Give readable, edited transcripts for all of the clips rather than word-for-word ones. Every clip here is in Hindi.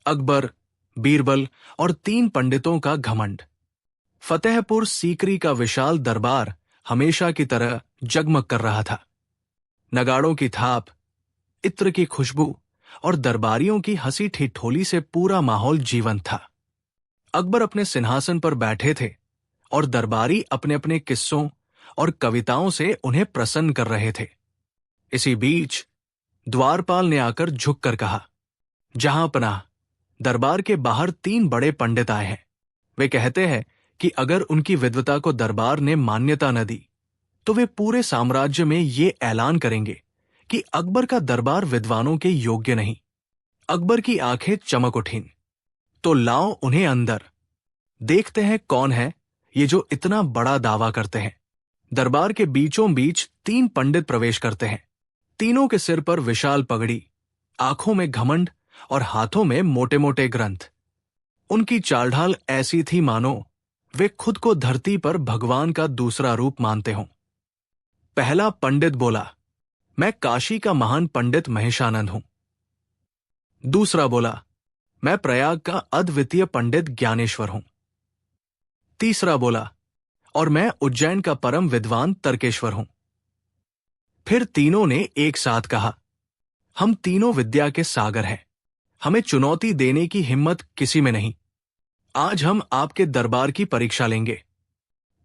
अकबर, बीरबल और 3 पंडितों का घमंड। फतेहपुर सीकरी का विशाल दरबार हमेशा की तरह जगमग कर रहा था। नगाड़ों की थाप, इत्र की खुशबू और दरबारियों की हंसी ठिठोली से पूरा माहौल जीवंत था। अकबर अपने सिंहासन पर बैठे थे और दरबारी अपने अपने किस्सों और कविताओं से उन्हें प्रसन्न कर रहे थे। इसी बीच द्वारपाल ने आकर झुककर कहा, जहां पनाह, दरबार के बाहर 3 बड़े पंडित आए हैं। वे कहते हैं कि अगर उनकी विद्वता को दरबार ने मान्यता न दी तो वे पूरे साम्राज्य में ये ऐलान करेंगे कि अकबर का दरबार विद्वानों के योग्य नहीं। अकबर की आंखें चमक उठीं। तो लाओ उन्हें अंदर, देखते हैं कौन है ये जो इतना बड़ा दावा करते हैं। दरबार के बीचों बीच 3 पंडित प्रवेश करते हैं। तीनों के सिर पर विशाल पगड़ी, आंखों में घमंड और हाथों में मोटे मोटे ग्रंथ। उनकी चालढाल ऐसी थी मानो वे खुद को धरती पर भगवान का दूसरा रूप मानते हों। पहला पंडित बोला, मैं काशी का महान पंडित महेशानंद हूं। दूसरा बोला, मैं प्रयाग का अद्वितीय पंडित ज्ञानेश्वर हूं। तीसरा बोला, और मैं उज्जैन का परम विद्वान तर्केश्वर हूं। फिर तीनों ने एक साथ कहा, हम तीनों विद्या के सागर हैं। हमें चुनौती देने की हिम्मत किसी में नहीं। आज हम आपके दरबार की परीक्षा लेंगे।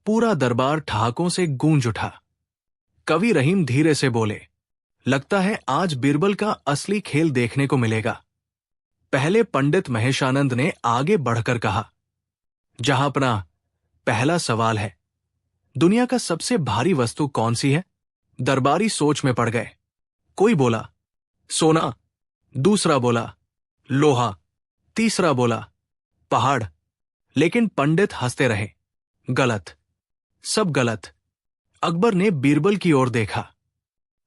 पूरा दरबार ठहाकों से गूंज उठा। कवि रहीम धीरे से बोले, लगता है आज बीरबल का असली खेल देखने को मिलेगा। पहले पंडित महेशानंद ने आगे बढ़कर कहा, जहांपना, पहला सवाल है, दुनिया का सबसे भारी वस्तु कौन सी है? दरबारी सोच में पड़ गए। कोई बोला, सोना। दूसरा बोला, लोहा। तीसरा बोला, पहाड़। लेकिन पंडित हंसते रहे। गलत, सब गलत। अकबर ने बीरबल की ओर देखा।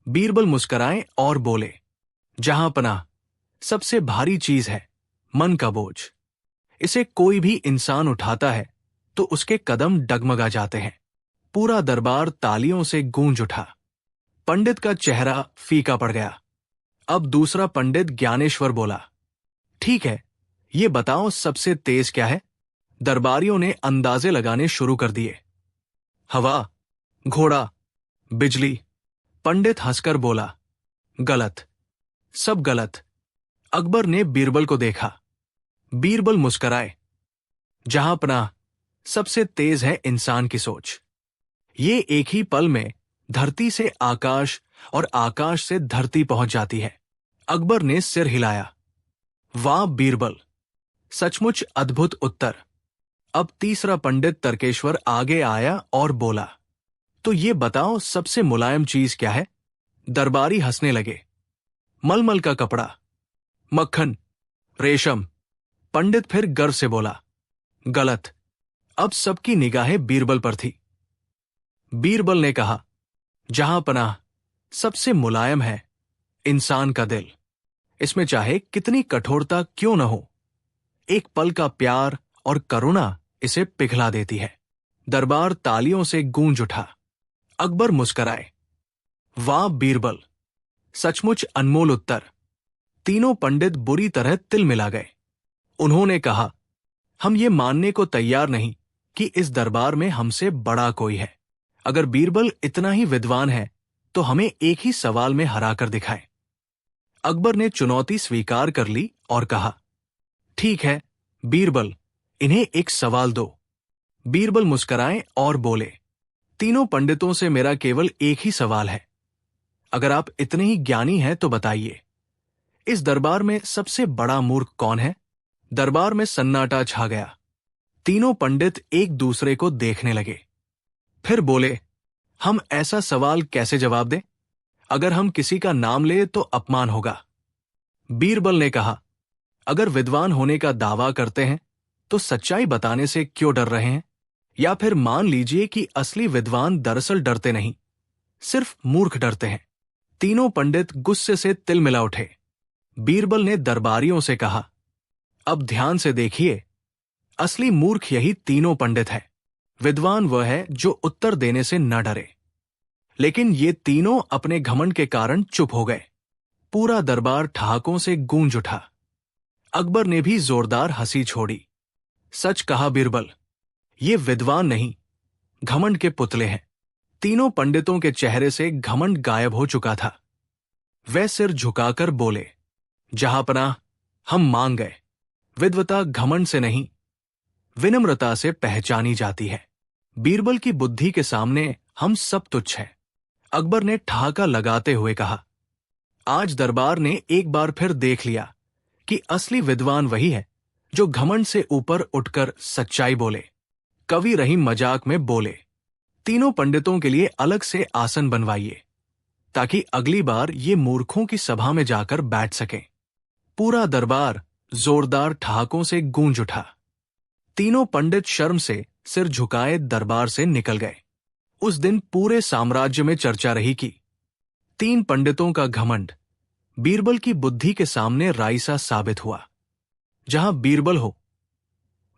बीरबल मुस्कुराए और बोले, जहांपना, सबसे भारी चीज है मन का बोझ। इसे कोई भी इंसान उठाता है तो उसके कदम डगमगा जाते हैं। पूरा दरबार तालियों से गूंज उठा। पंडित का चेहरा फीका पड़ गया। अब दूसरा पंडित ज्ञानेश्वर बोला, ठीक है, ये बताओ सबसे तेज क्या है? दरबारियों ने अंदाजे लगाने शुरू कर दिए। हवा, घोड़ा, बिजली। पंडित हंसकर बोला, गलत, सब गलत। अकबर ने बीरबल को देखा। बीरबल मुस्कुराए, जहांपना, सबसे तेज है इंसान की सोच। ये एक ही पल में धरती से आकाश और आकाश से धरती पहुंच जाती है। अकबर ने सिर हिलाया। वाह बीरबल, सचमुच अद्भुत उत्तर। अब तीसरा पंडित तर्केश्वर आगे आया और बोला, तो ये बताओ सबसे मुलायम चीज क्या है? दरबारी हंसने लगे। मलमल का कपड़ा, मक्खन, रेशम। पंडित फिर गर्व से बोला, गलत। अब सबकी निगाहें बीरबल पर थी। बीरबल ने कहा, जहांपनाह, सबसे मुलायम है इंसान का दिल। इसमें चाहे कितनी कठोरता क्यों न हो, एक पल का प्यार और करुणा इसे पिघला देती है। दरबार तालियों से गूंज उठा। अकबर मुस्कुराए। वाह बीरबल, सचमुच अनमोल उत्तर। तीनों पंडित बुरी तरह तिलमिला गए। उन्होंने कहा, हम ये मानने को तैयार नहीं कि इस दरबार में हमसे बड़ा कोई है। अगर बीरबल इतना ही विद्वान है तो हमें एक ही सवाल में हराकर दिखाए। अकबर ने चुनौती स्वीकार कर ली और कहा, ठीक है बीरबल, इन्हें एक सवाल दो। बीरबल मुस्कुराए और बोले, तीनों पंडितों से मेरा केवल एक ही सवाल है। अगर आप इतने ही ज्ञानी हैं तो बताइए, इस दरबार में सबसे बड़ा मूर्ख कौन है? दरबार में सन्नाटा छा गया। तीनों पंडित एक दूसरे को देखने लगे। फिर बोले, हम ऐसा सवाल कैसे जवाब दें? अगर हम किसी का नाम ले तो अपमान होगा। बीरबल ने कहा, अगर विद्वान होने का दावा करते हैं तो सच्चाई बताने से क्यों डर रहे हैं? या फिर मान लीजिए कि असली विद्वान दरअसल डरते नहीं, सिर्फ मूर्ख डरते हैं। तीनों पंडित गुस्से से तिलमिला उठे। बीरबल ने दरबारियों से कहा, अब ध्यान से देखिए, असली मूर्ख यही तीनों पंडित है। विद्वान वह है जो उत्तर देने से न डरे। लेकिन ये तीनों अपने घमंड के कारण चुप हो गए। पूरा दरबार ठहाकों से गूंज उठा। अकबर ने भी जोरदार हंसी छोड़ी। सच कहा बीरबल, ये विद्वान नहीं, घमंड के पुतले हैं। तीनों पंडितों के चेहरे से घमंड गायब हो चुका था। वे सिर झुकाकर बोले, जहांपनाह, हम मान गए। विद्वता घमंड से नहीं, विनम्रता से पहचानी जाती है। बीरबल की बुद्धि के सामने हम सब तुच्छ हैं। अकबर ने ठहाका लगाते हुए कहा, आज दरबार ने एक बार फिर देख लिया कि असली विद्वान वही है जो घमंड से ऊपर उठकर सच्चाई बोले। कवि रहीम मजाक में बोले, तीनों पंडितों के लिए अलग से आसन बनवाइए ताकि अगली बार ये मूर्खों की सभा में जाकर बैठ सकें। पूरा दरबार जोरदार ठहाकों से गूंज उठा। तीनों पंडित शर्म से सिर झुकाए दरबार से निकल गए। उस दिन पूरे साम्राज्य में चर्चा रही कि तीन पंडितों का घमंड बीरबल की बुद्धि के सामने राईसा साबित हुआ। जहां बीरबल हो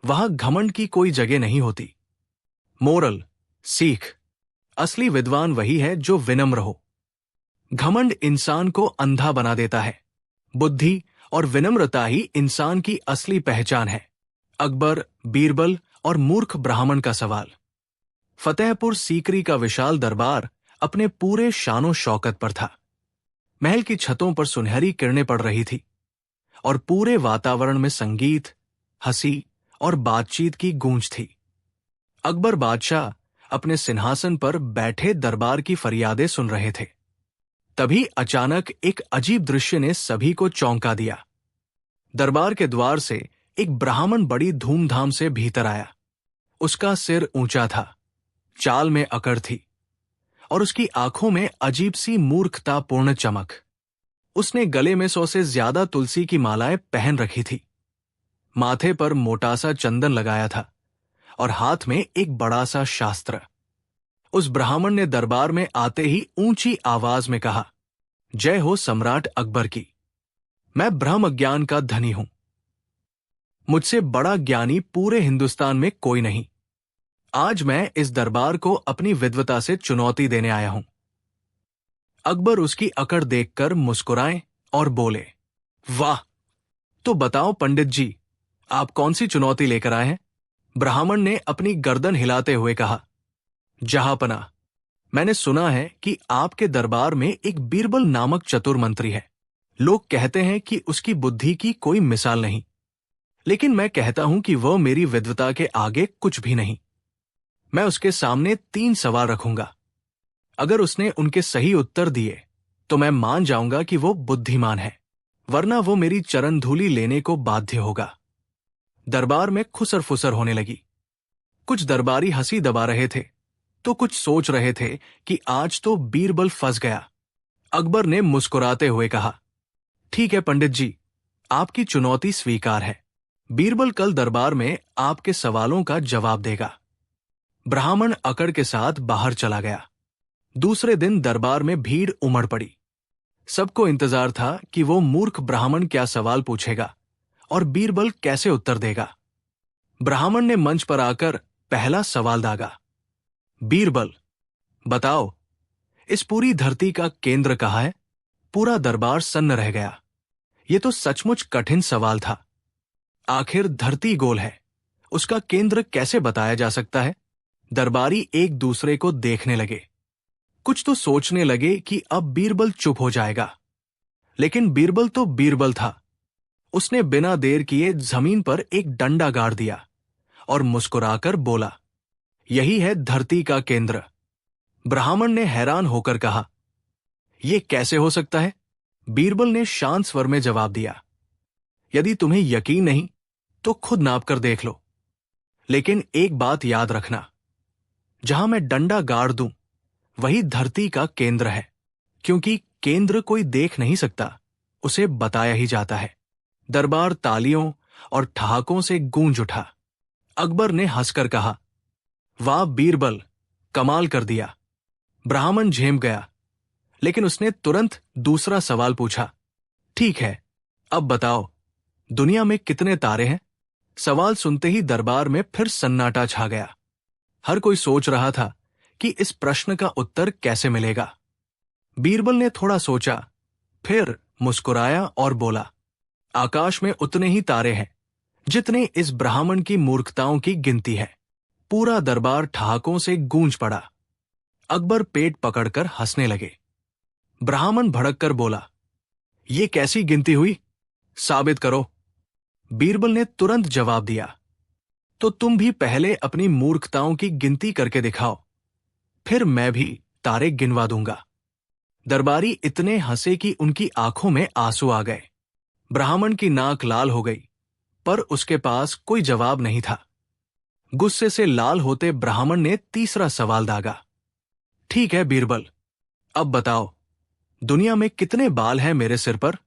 वहां घमंड की कोई जगह नहीं होती। मोरल, सीख, असली विद्वान वही है जो विनम्र हो। घमंड इंसान को अंधा बना देता है। बुद्धि और विनम्रता ही इंसान की असली पहचान है। अकबर, बीरबल और मूर्ख ब्राह्मण का सवाल। फतेहपुर सीकरी का विशाल दरबार अपने पूरे शानो शौकत पर था। महल की छतों पर सुनहरी किरणें पड़ रही थी और पूरे वातावरण में संगीत, हंसी और बातचीत की गूंज थी। अकबर बादशाह अपने सिंहासन पर बैठे दरबार की फरियादें सुन रहे थे। तभी अचानक एक अजीब दृश्य ने सभी को चौंका दिया। दरबार के द्वार से एक ब्राह्मण बड़ी धूमधाम से भीतर आया। उसका सिर ऊंचा था, चाल में अकड़ थी और उसकी आंखों में अजीब सी मूर्खतापूर्ण चमक। उसने गले में 100 से ज्यादा तुलसी की मालाएं पहन रखी थी, माथे पर मोटा सा चंदन लगाया था और हाथ में एक बड़ा सा शास्त्र। उस ब्राह्मण ने दरबार में आते ही ऊंची आवाज में कहा, जय हो सम्राट अकबर की। मैं ब्रह्म ज्ञान का धनी हूं। मुझसे बड़ा ज्ञानी पूरे हिंदुस्तान में कोई नहीं। आज मैं इस दरबार को अपनी विद्वता से चुनौती देने आया हूं। अकबर उसकी अकड़ देखकर मुस्कुराए और बोले, वाह, तो बताओ पंडित जी, आप कौन सी चुनौती लेकर आए हैं? ब्राह्मण ने अपनी गर्दन हिलाते हुए कहा, जहांपनाह, मैंने सुना है कि आपके दरबार में एक बीरबल नामक चतुर मंत्री है। लोग कहते हैं कि उसकी बुद्धि की कोई मिसाल नहीं, लेकिन मैं कहता हूं कि वह मेरी विद्वता के आगे कुछ भी नहीं। मैं उसके सामने 3 सवाल रखूंगा। अगर उसने उनके सही उत्तर दिए तो मैं मान जाऊंगा कि वो बुद्धिमान है, वरना वो मेरी चरण धूलि लेने को बाध्य होगा। दरबार में खुसर फुसर होने लगी। कुछ दरबारी हंसी दबा रहे थे तो कुछ सोच रहे थे कि आज तो बीरबल फंस गया। अकबर ने मुस्कुराते हुए कहा, ठीक है पंडित जी, आपकी चुनौती स्वीकार है। बीरबल कल दरबार में आपके सवालों का जवाब देगा। ब्राह्मण अकड़ के साथ बाहर चला गया। दूसरे दिन दरबार में भीड़ उमड़ पड़ी। सबको इंतजार था कि वो मूर्ख ब्राह्मण क्या सवाल पूछेगा और बीरबल कैसे उत्तर देगा। ब्राह्मण ने मंच पर आकर पहला सवाल दागा, बीरबल, बताओ, इस पूरी धरती का केंद्र कहाँ है? पूरा दरबार सन्न रह गया। ये तो सचमुच कठिन सवाल था। आखिर धरती गोल है, उसका केंद्र कैसे बताया जा सकता है? दरबारी एक दूसरे को देखने लगे। कुछ तो सोचने लगे कि अब बीरबल चुप हो जाएगा, लेकिन बीरबल तो बीरबल था। उसने बिना देर किए जमीन पर एक डंडा गाड़ दिया और मुस्कुराकर बोला, यही है धरती का केंद्र। ब्राह्मण ने हैरान होकर कहा, यह कैसे हो सकता है? बीरबल ने शांत स्वर में जवाब दिया, यदि तुम्हें यकीन नहीं तो खुद नाप कर देख लो, लेकिन एक बात याद रखना, जहां मैं डंडा गाड़ दूं वही धरती का केंद्र है, क्योंकि केंद्र कोई देख नहीं सकता, उसे बताया ही जाता है। दरबार तालियों और ठहाकों से गूंज उठा। अकबर ने हंसकर कहा, वाह बीरबल, कमाल कर दिया। ब्राह्मण झेम गया, लेकिन उसने तुरंत दूसरा सवाल पूछा, ठीक है, अब बताओ, दुनिया में कितने तारे हैं? सवाल सुनते ही दरबार में फिर सन्नाटा छा गया। हर कोई सोच रहा था कि इस प्रश्न का उत्तर कैसे मिलेगा। बीरबल ने थोड़ा सोचा, फिर मुस्कुराया और बोला, आकाश में उतने ही तारे हैं जितने इस ब्राह्मण की मूर्खताओं की गिनती है। पूरा दरबार ठहाकों से गूंज पड़ा। अकबर पेट पकड़कर हंसने लगे। ब्राह्मण भड़ककर बोला, ये कैसी गिनती हुई? साबित करो। बीरबल ने तुरंत जवाब दिया, तो तुम भी पहले अपनी मूर्खताओं की गिनती करके दिखाओ, फिर मैं भी तारे गिनवा दूंगा। दरबारी इतने हंसे कि उनकी आंखों में आंसू आ गए। ब्राह्मण की नाक लाल हो गई, पर उसके पास कोई जवाब नहीं था। गुस्से से लाल होते ब्राह्मण ने तीसरा सवाल दागा। ठीक है बीरबल, अब बताओ, दुनिया में कितने बाल हैं मेरे सिर पर?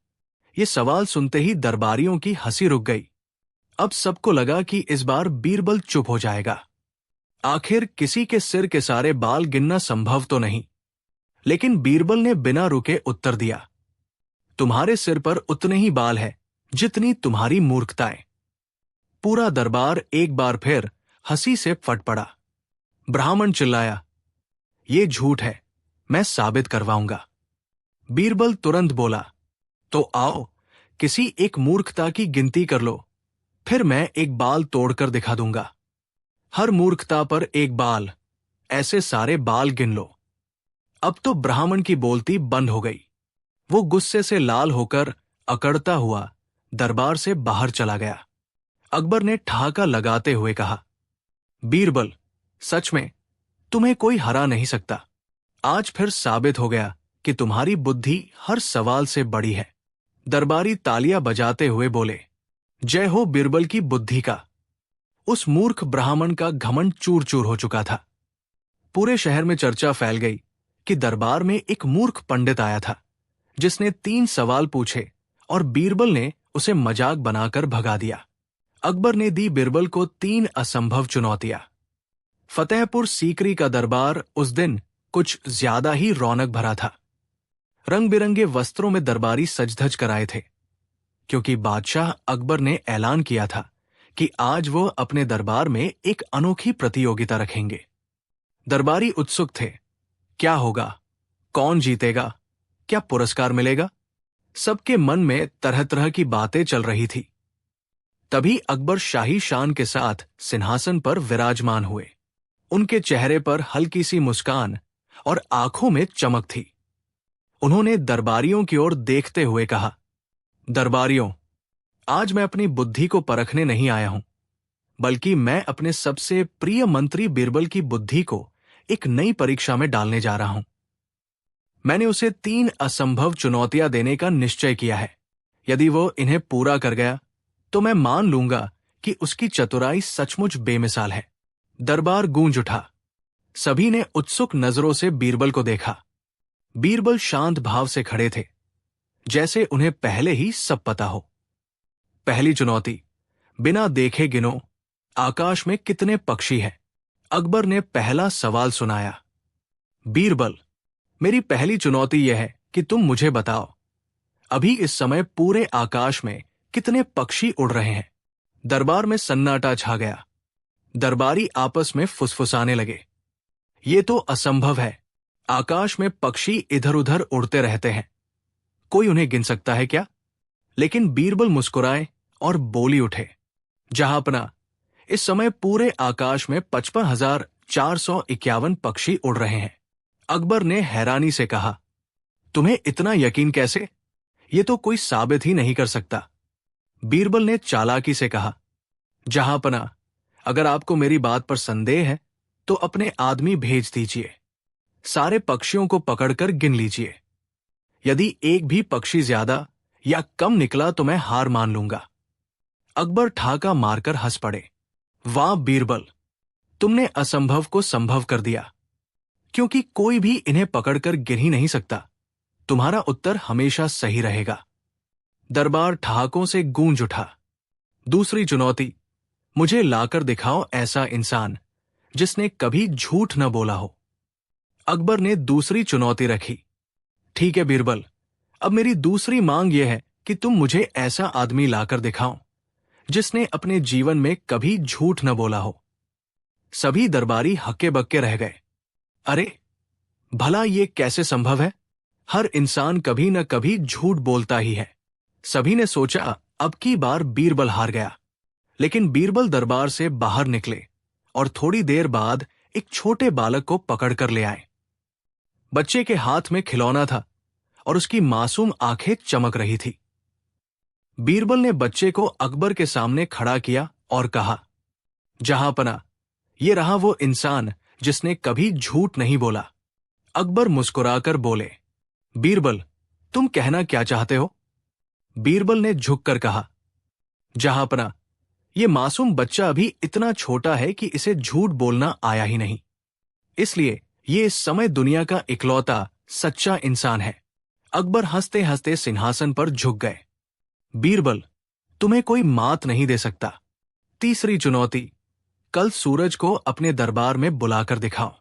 यह सवाल सुनते ही दरबारियों की हंसी रुक गई। अब सबको लगा कि इस बार बीरबल चुप हो जाएगा। आखिर किसी के सिर के सारे बाल गिनना संभव तो नहीं। लेकिन बीरबल ने बिना रुके उत्तर दिया, तुम्हारे सिर पर उतने ही बाल हैं जितनी तुम्हारी मूर्खताएं। पूरा दरबार एक बार फिर हंसी से फट पड़ा। ब्राह्मण चिल्लाया, ये झूठ है, मैं साबित करवाऊंगा। बीरबल तुरंत बोला, तो आओ किसी एक मूर्खता की गिनती कर लो, फिर मैं एक बाल तोड़कर दिखा दूंगा। हर मूर्खता पर एक बाल, ऐसे सारे बाल गिन लो। अब तो ब्राह्मण की बोलती बंद हो गई। वो गुस्से से लाल होकर अकड़ता हुआ दरबार से बाहर चला गया। अकबर ने ठहाका लगाते हुए कहा, बीरबल, सच में तुम्हें कोई हरा नहीं सकता। आज फिर साबित हो गया कि तुम्हारी बुद्धि हर सवाल से बड़ी है। दरबारी तालियां बजाते हुए बोले, जय हो बीरबल की बुद्धि का। उस मूर्ख ब्राह्मण का घमंड चूर चूर हो चुका था। पूरे शहर में चर्चा फैल गई कि दरबार में एक मूर्ख पंडित आया था, जिसने 3 सवाल पूछे और बीरबल ने उसे मजाक बनाकर भगा दिया। अकबर ने दी बीरबल को 3 असंभव चुनौतियां। फतेहपुर सीकरी का दरबार उस दिन कुछ ज्यादा ही रौनक भरा था। रंग बिरंगे वस्त्रों में दरबारी सजधज कराए थे, क्योंकि बादशाह अकबर ने ऐलान किया था कि आज वो अपने दरबार में एक अनोखी प्रतियोगिता रखेंगे। दरबारी उत्सुक थे, क्या होगा, कौन जीतेगा, क्या पुरस्कार मिलेगा? सबके मन में तरह तरह की बातें चल रही थी। तभी अकबर शाही शान के साथ सिंहासन पर विराजमान हुए। उनके चेहरे पर हल्की सी मुस्कान और आंखों में चमक थी। उन्होंने दरबारियों की ओर देखते हुए कहा, दरबारियों, आज मैं अपनी बुद्धि को परखने नहीं आया हूं, बल्कि मैं अपने सबसे प्रिय मंत्री बीरबल की बुद्धि को एक नई परीक्षा में डालने जा रहा हूं। मैंने उसे 3 असंभव चुनौतियां देने का निश्चय किया है। यदि वो इन्हें पूरा कर गया तो मैं मान लूंगा कि उसकी चतुराई सचमुच बेमिसाल है। दरबार गूंज उठा। सभी ने उत्सुक नजरों से बीरबल को देखा। बीरबल शांत भाव से खड़े थे, जैसे उन्हें पहले ही सब पता हो। पहली चुनौती, बिना देखे गिनो आकाश में कितने पक्षी हैं। अकबर ने पहला सवाल सुनाया। बीरबल, मेरी पहली चुनौती यह है कि तुम मुझे बताओ, अभी इस समय पूरे आकाश में कितने पक्षी उड़ रहे हैं। दरबार में सन्नाटा छा गया। दरबारी आपस में फुसफुसाने लगे, ये तो असंभव है। आकाश में पक्षी इधर उधर उड़ते रहते हैं, कोई उन्हें गिन सकता है क्या? लेकिन बीरबल मुस्कुराए और बोली उठे, जहांपना, इस समय पूरे आकाश में 55,451 पक्षी उड़ रहे हैं। अकबर ने हैरानी से कहा, तुम्हें इतना यकीन कैसे? ये तो कोई साबित ही नहीं कर सकता। बीरबल ने चालाकी से कहा, जहांपना, अगर आपको मेरी बात पर संदेह है तो अपने आदमी भेज दीजिए, सारे पक्षियों को पकड़कर गिन लीजिए। यदि एक भी पक्षी ज्यादा या कम निकला तो मैं हार मान लूंगा। अकबर ठाका मारकर हंस पड़े। वाह बीरबल, तुमने असंभव को संभव कर दिया, क्योंकि कोई भी इन्हें पकड़कर गिन ही नहीं सकता। तुम्हारा उत्तर हमेशा सही रहेगा। दरबार ठहाकों से गूंज उठा। दूसरी चुनौती, मुझे लाकर दिखाओ ऐसा इंसान जिसने कभी झूठ न बोला हो। अकबर ने दूसरी चुनौती रखी। ठीक है बीरबल, अब मेरी दूसरी मांग यह है कि तुम मुझे ऐसा आदमी लाकर दिखाओ जिसने अपने जीवन में कभी झूठ न बोला हो। सभी दरबारी हक्के बक्के रह गए। अरे, भला ये कैसे संभव है? हर इंसान कभी न कभी झूठ बोलता ही है। सभी ने सोचा अब की बार बीरबल हार गया, लेकिन बीरबल दरबार से बाहर निकले और थोड़ी देर बाद एक छोटे बालक को पकड़कर ले आए। बच्चे के हाथ में खिलौना था और उसकी मासूम आंखें चमक रही थी। बीरबल ने बच्चे को अकबर के सामने खड़ा किया और कहा, जहांपना, ये रहा वो इंसान जिसने कभी झूठ नहीं बोला। अकबर मुस्कुराकर बोले, बीरबल, तुम कहना क्या चाहते हो? बीरबल ने झुककर कहा, जहांपना, ये मासूम बच्चा अभी इतना छोटा है कि इसे झूठ बोलना आया ही नहीं, इसलिए ये इस समय दुनिया का इकलौता सच्चा इंसान है। अकबर हंसते हंसते सिंहासन पर झुक गए। बीरबल, तुम्हें कोई मात नहीं दे सकता। तीसरी चुनौती, कल सूरज को अपने दरबार में बुलाकर दिखाओ।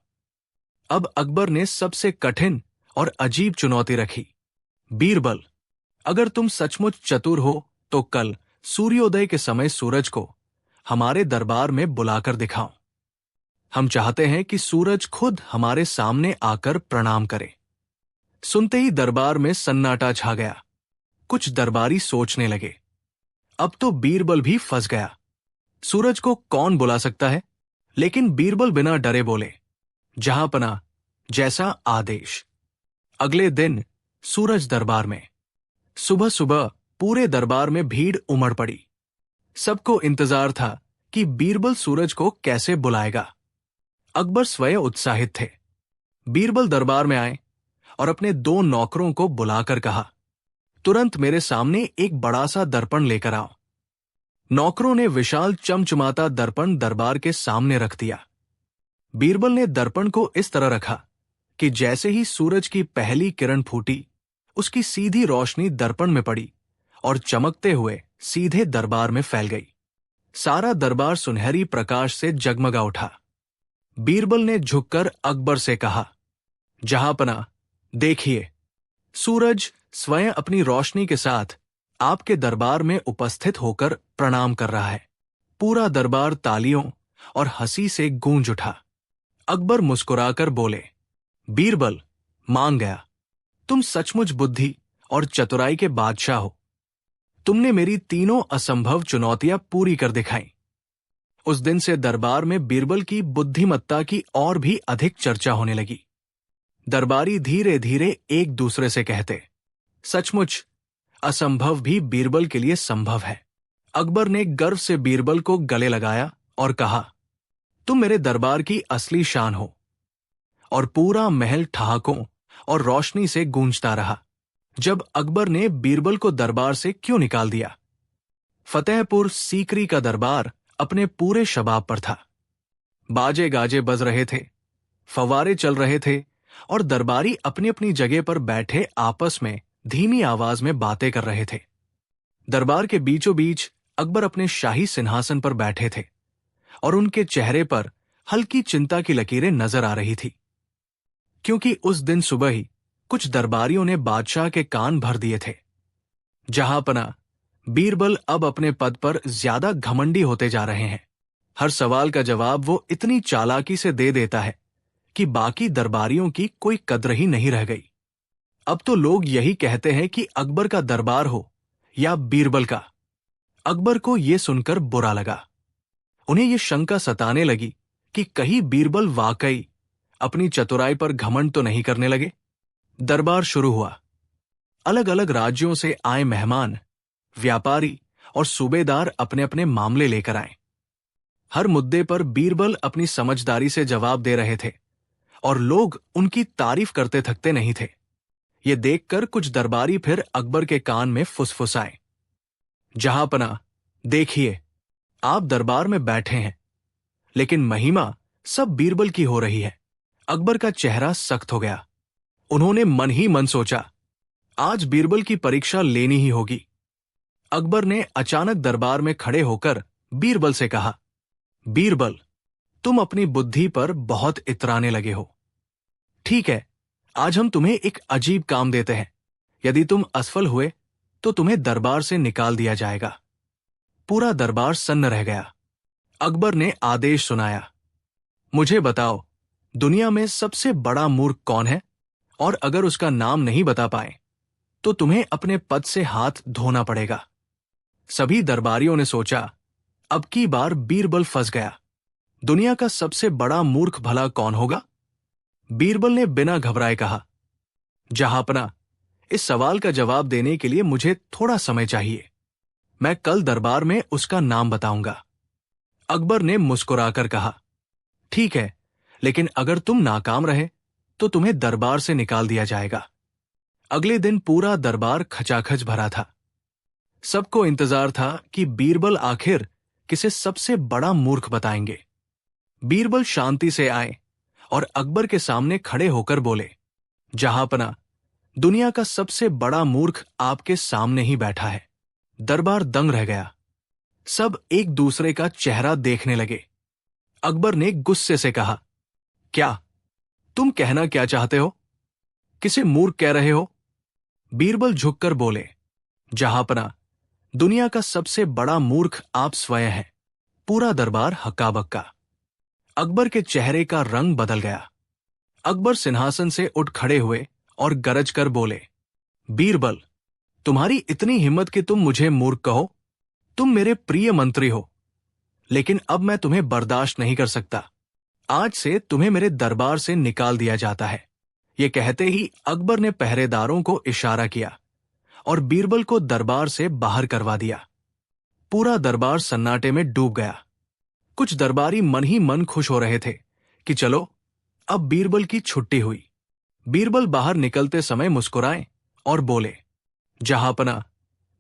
अब अकबर ने सबसे कठिन और अजीब चुनौती रखी। बीरबल, अगर तुम सचमुच चतुर हो तो कल सूर्योदय के समय सूरज को हमारे दरबार में बुलाकर दिखाओ। हम चाहते हैं कि सूरज खुद हमारे सामने आकर प्रणाम करे। सुनते ही दरबार में सन्नाटा छा गया। कुछ दरबारी सोचने लगे, अब तो बीरबल भी फंस गया। सूरज को कौन बुला सकता है? लेकिन बीरबल बिना डरे बोले, जहांपना, जैसा आदेश। अगले दिन सूरज दरबार में। सुबह सुबह पूरे दरबार में भीड़ उमड़ पड़ी। सबको इंतजार था कि बीरबल सूरज को कैसे बुलाएगा। अकबर स्वयं उत्साहित थे। बीरबल दरबार में आए और अपने 2 नौकरों को बुलाकर कहा, तुरंत मेरे सामने एक बड़ा सा दर्पण लेकर आओ। नौकरों ने विशाल चमचमाता दर्पण दरबार के सामने रख दिया। बीरबल ने दर्पण को इस तरह रखा कि जैसे ही सूरज की पहली किरण फूटी, उसकी सीधी रोशनी दर्पण में पड़ी और चमकते हुए सीधे दरबार में फैल गई। सारा दरबार सुनहरी प्रकाश से जगमगा उठा। बीरबल ने झुककर अकबर से कहा, जहांपना, देखिए, सूरज स्वयं अपनी रोशनी के साथ आपके दरबार में उपस्थित होकर प्रणाम कर रहा है। पूरा दरबार तालियों और हंसी से गूंज उठा। अकबर मुस्कुराकर बोले, बीरबल, मान गया, तुम सचमुच बुद्धि और चतुराई के बादशाह हो। तुमने मेरी तीनों असंभव चुनौतियां पूरी कर दिखाईं। उस दिन से दरबार में बीरबल की बुद्धिमत्ता की और भी अधिक चर्चा होने लगी। दरबारी धीरे धीरे एक दूसरे से कहते, सचमुच असंभव भी बीरबल के लिए संभव है। अकबर ने गर्व से बीरबल को गले लगाया और कहा, तुम मेरे दरबार की असली शान हो। और पूरा महल ठहाकों और रोशनी से गूंजता रहा। जब अकबर ने बीरबल को दरबार से क्यों निकाल दिया? फतेहपुर सीकरी का दरबार अपने पूरे शबाब पर था। बाजे गाजे बज रहे थे, फव्वारे चल रहे थे और दरबारी अपनी अपनी जगह पर बैठे आपस में धीमी आवाज में बातें कर रहे थे। दरबार के बीचों बीच अकबर अपने शाही सिंहासन पर बैठे थे और उनके चेहरे पर हल्की चिंता की लकीरें नजर आ रही थी, क्योंकि उस दिन सुबह ही कुछ दरबारियों ने बादशाह के कान भर दिए थे। जहांपना, बीरबल अब अपने पद पर ज्यादा घमंडी होते जा रहे हैं। हर सवाल का जवाब वो इतनी चालाकी से दे देता है कि बाकी दरबारियों की कोई कद्र ही नहीं रह गई। अब तो लोग यही कहते हैं कि अकबर का दरबार हो या बीरबल का। अकबर को यह सुनकर बुरा लगा। उन्हें यह शंका सताने लगी कि कहीं बीरबल वाकई अपनी चतुराई पर घमंड तो नहीं करने लगे। दरबार शुरू हुआ। अलग अलग राज्यों से आए मेहमान, व्यापारी और सूबेदार अपने अपने मामले लेकर आए। हर मुद्दे पर बीरबल अपनी समझदारी से जवाब दे रहे थे और लोग उनकी तारीफ करते थकते नहीं थे। ये देखकर कुछ दरबारी फिर अकबर के कान में फुसफुसाए, जहांपना, देखिए, आप दरबार में बैठे हैं, लेकिन महिमा सब बीरबल की हो रही है। अकबर का चेहरा सख्त हो गया। उन्होंने मन ही मन सोचा, आज बीरबल की परीक्षा लेनी ही होगी। अकबर ने अचानक दरबार में खड़े होकर बीरबल से कहा, बीरबल, तुम अपनी बुद्धि पर बहुत इतराने लगे हो। ठीक है, आज हम तुम्हें एक अजीब काम देते हैं। यदि तुम असफल हुए तो तुम्हें दरबार से निकाल दिया जाएगा। पूरा दरबार सन्न रह गया। अकबर ने आदेश सुनाया, मुझे बताओ, दुनिया में सबसे बड़ा मूर्ख कौन है? और अगर उसका नाम नहीं बता पाए तो तुम्हें अपने पद से हाथ धोना पड़ेगा। सभी दरबारियों ने सोचा, अब की बार बीरबल फंस गया। दुनिया का सबसे बड़ा मूर्ख भला कौन होगा? बीरबल ने बिना घबराए कहा, जहांपना, इस सवाल का जवाब देने के लिए मुझे थोड़ा समय चाहिए। मैं कल दरबार में उसका नाम बताऊंगा। अकबर ने मुस्कुराकर कहा, ठीक है, लेकिन अगर तुम नाकाम रहे तो तुम्हें दरबार से निकाल दिया जाएगा। अगले दिन पूरा दरबार खचाखच भरा था। सबको इंतजार था कि बीरबल आखिर किसे सबसे बड़ा मूर्ख बताएंगे। बीरबल शांति से आए और अकबर के सामने खड़े होकर बोले, जहांपना, दुनिया का सबसे बड़ा मूर्ख आपके सामने ही बैठा है। दरबार दंग रह गया। सब एक दूसरे का चेहरा देखने लगे। अकबर ने गुस्से से कहा, क्या तुम कहना क्या चाहते हो? किसे मूर्ख कह रहे हो? बीरबल झुककर बोले, जहांपना, दुनिया का सबसे बड़ा मूर्ख आप स्वयं हैं। पूरा दरबार हक्का बक्का। अकबर के चेहरे का रंग बदल गया। अकबर सिंहासन से उठ खड़े हुए और गरज कर बोले, बीरबल, तुम्हारी इतनी हिम्मत कि तुम मुझे मूर्ख कहो? तुम मेरे प्रिय मंत्री हो, लेकिन अब मैं तुम्हें बर्दाश्त नहीं कर सकता। आज से तुम्हें मेरे दरबार से निकाल दिया जाता है। ये कहते ही अकबर ने पहरेदारों को इशारा किया और बीरबल को दरबार से बाहर करवा दिया। पूरा दरबार सन्नाटे में डूब गया। कुछ दरबारी मन ही मन खुश हो रहे थे कि चलो, अब बीरबल की छुट्टी हुई। बीरबल बाहर निकलते समय मुस्कुराए और बोले, जहांपना,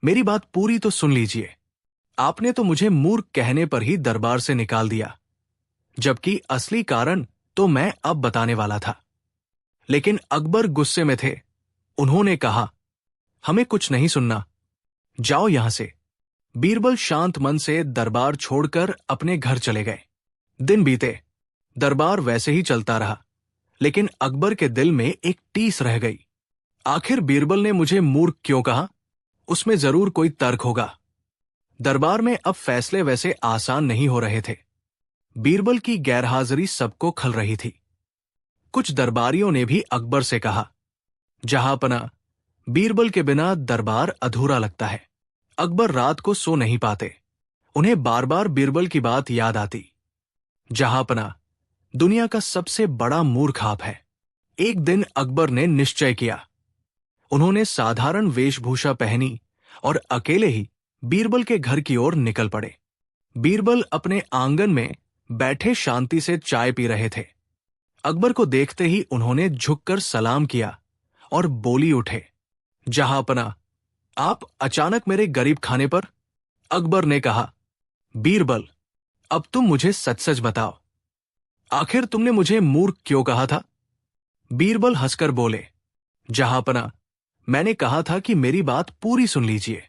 मेरी बात पूरी तो सुन लीजिए। आपने तो मुझे मूर्ख कहने पर ही दरबार से निकाल दिया, जबकि असली कारण तो मैं अब बताने वाला था। लेकिन अकबर गुस्से में थे। उन्होंने कहा, हमें कुछ नहीं सुनना, जाओ यहां से। बीरबल शांत मन से दरबार छोड़कर अपने घर चले गए। दिन बीते, दरबार वैसे ही चलता रहा, लेकिन अकबर के दिल में एक टीस रह गई। आखिर बीरबल ने मुझे मूर्ख क्यों कहा? उसमें जरूर कोई तर्क होगा। दरबार में अब फैसले वैसे आसान नहीं हो रहे थे। बीरबल की गैरहाजिरी सबको खल रही थी। कुछ दरबारियों ने भी अकबर से कहा, जहांपना, बीरबल के बिना दरबार अधूरा लगता है। अकबर रात को सो नहीं पाते। उन्हें बार बार बीरबल की बात याद आती। जहांपना, दुनिया का सबसे बड़ा मूर्ख आप है। एक दिन अकबर ने निश्चय किया। उन्होंने साधारण वेशभूषा पहनी और अकेले ही बीरबल के घर की ओर निकल पड़े। बीरबल अपने आंगन में बैठे शांति से चाय पी रहे थे। अकबर को देखते ही उन्होंने झुककर सलाम किया और बोली उठे, जहांपना, आप अचानक मेरे गरीब खाने पर? अकबर ने कहा, बीरबल, अब तुम मुझे सच सच बताओ, आखिर तुमने मुझे मूर्ख क्यों कहा था? बीरबल हंसकर बोले, जहांपना, मैंने कहा था कि मेरी बात पूरी सुन लीजिए।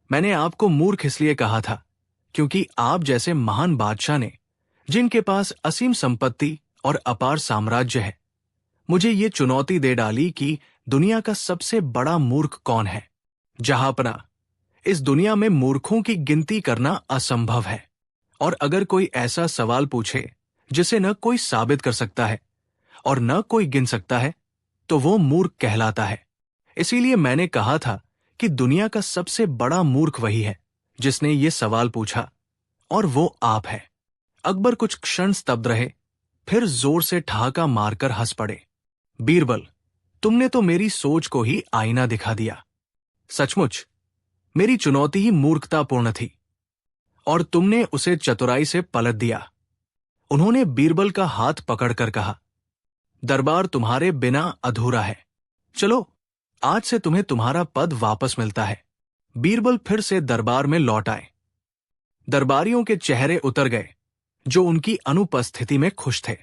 मैंने आपको मूर्ख इसलिए कहा था क्योंकि आप जैसे महान बादशाह ने, जिनके पास असीम संपत्ति और अपार साम्राज्य है, मुझे ये चुनौती दे डाली कि दुनिया का सबसे बड़ा मूर्ख कौन है। जहांपना, इस दुनिया में मूर्खों की गिनती करना असंभव है, और अगर कोई ऐसा सवाल पूछे जिसे न कोई साबित कर सकता है और न कोई गिन सकता है, तो वो मूर्ख कहलाता है। इसीलिए मैंने कहा था कि दुनिया का सबसे बड़ा मूर्ख वही है जिसने ये सवाल पूछा, और वो आप है। अकबर कुछ क्षण स्तब्ध रहे, फिर जोर से ठहाका मारकर हंस पड़े। बीरबल, तुमने तो मेरी सोच को ही आईना दिखा दिया। सचमुच मेरी चुनौती ही मूर्खतापूर्ण थी और तुमने उसे चतुराई से पलट दिया। उन्होंने बीरबल का हाथ पकड़कर कहा, दरबार तुम्हारे बिना अधूरा है। चलो, आज से तुम्हें तुम्हारा पद वापस मिलता है। बीरबल फिर से दरबार में लौट आए। दरबारियों के चेहरे उतर गए जो उनकी अनुपस्थिति में खुश थे,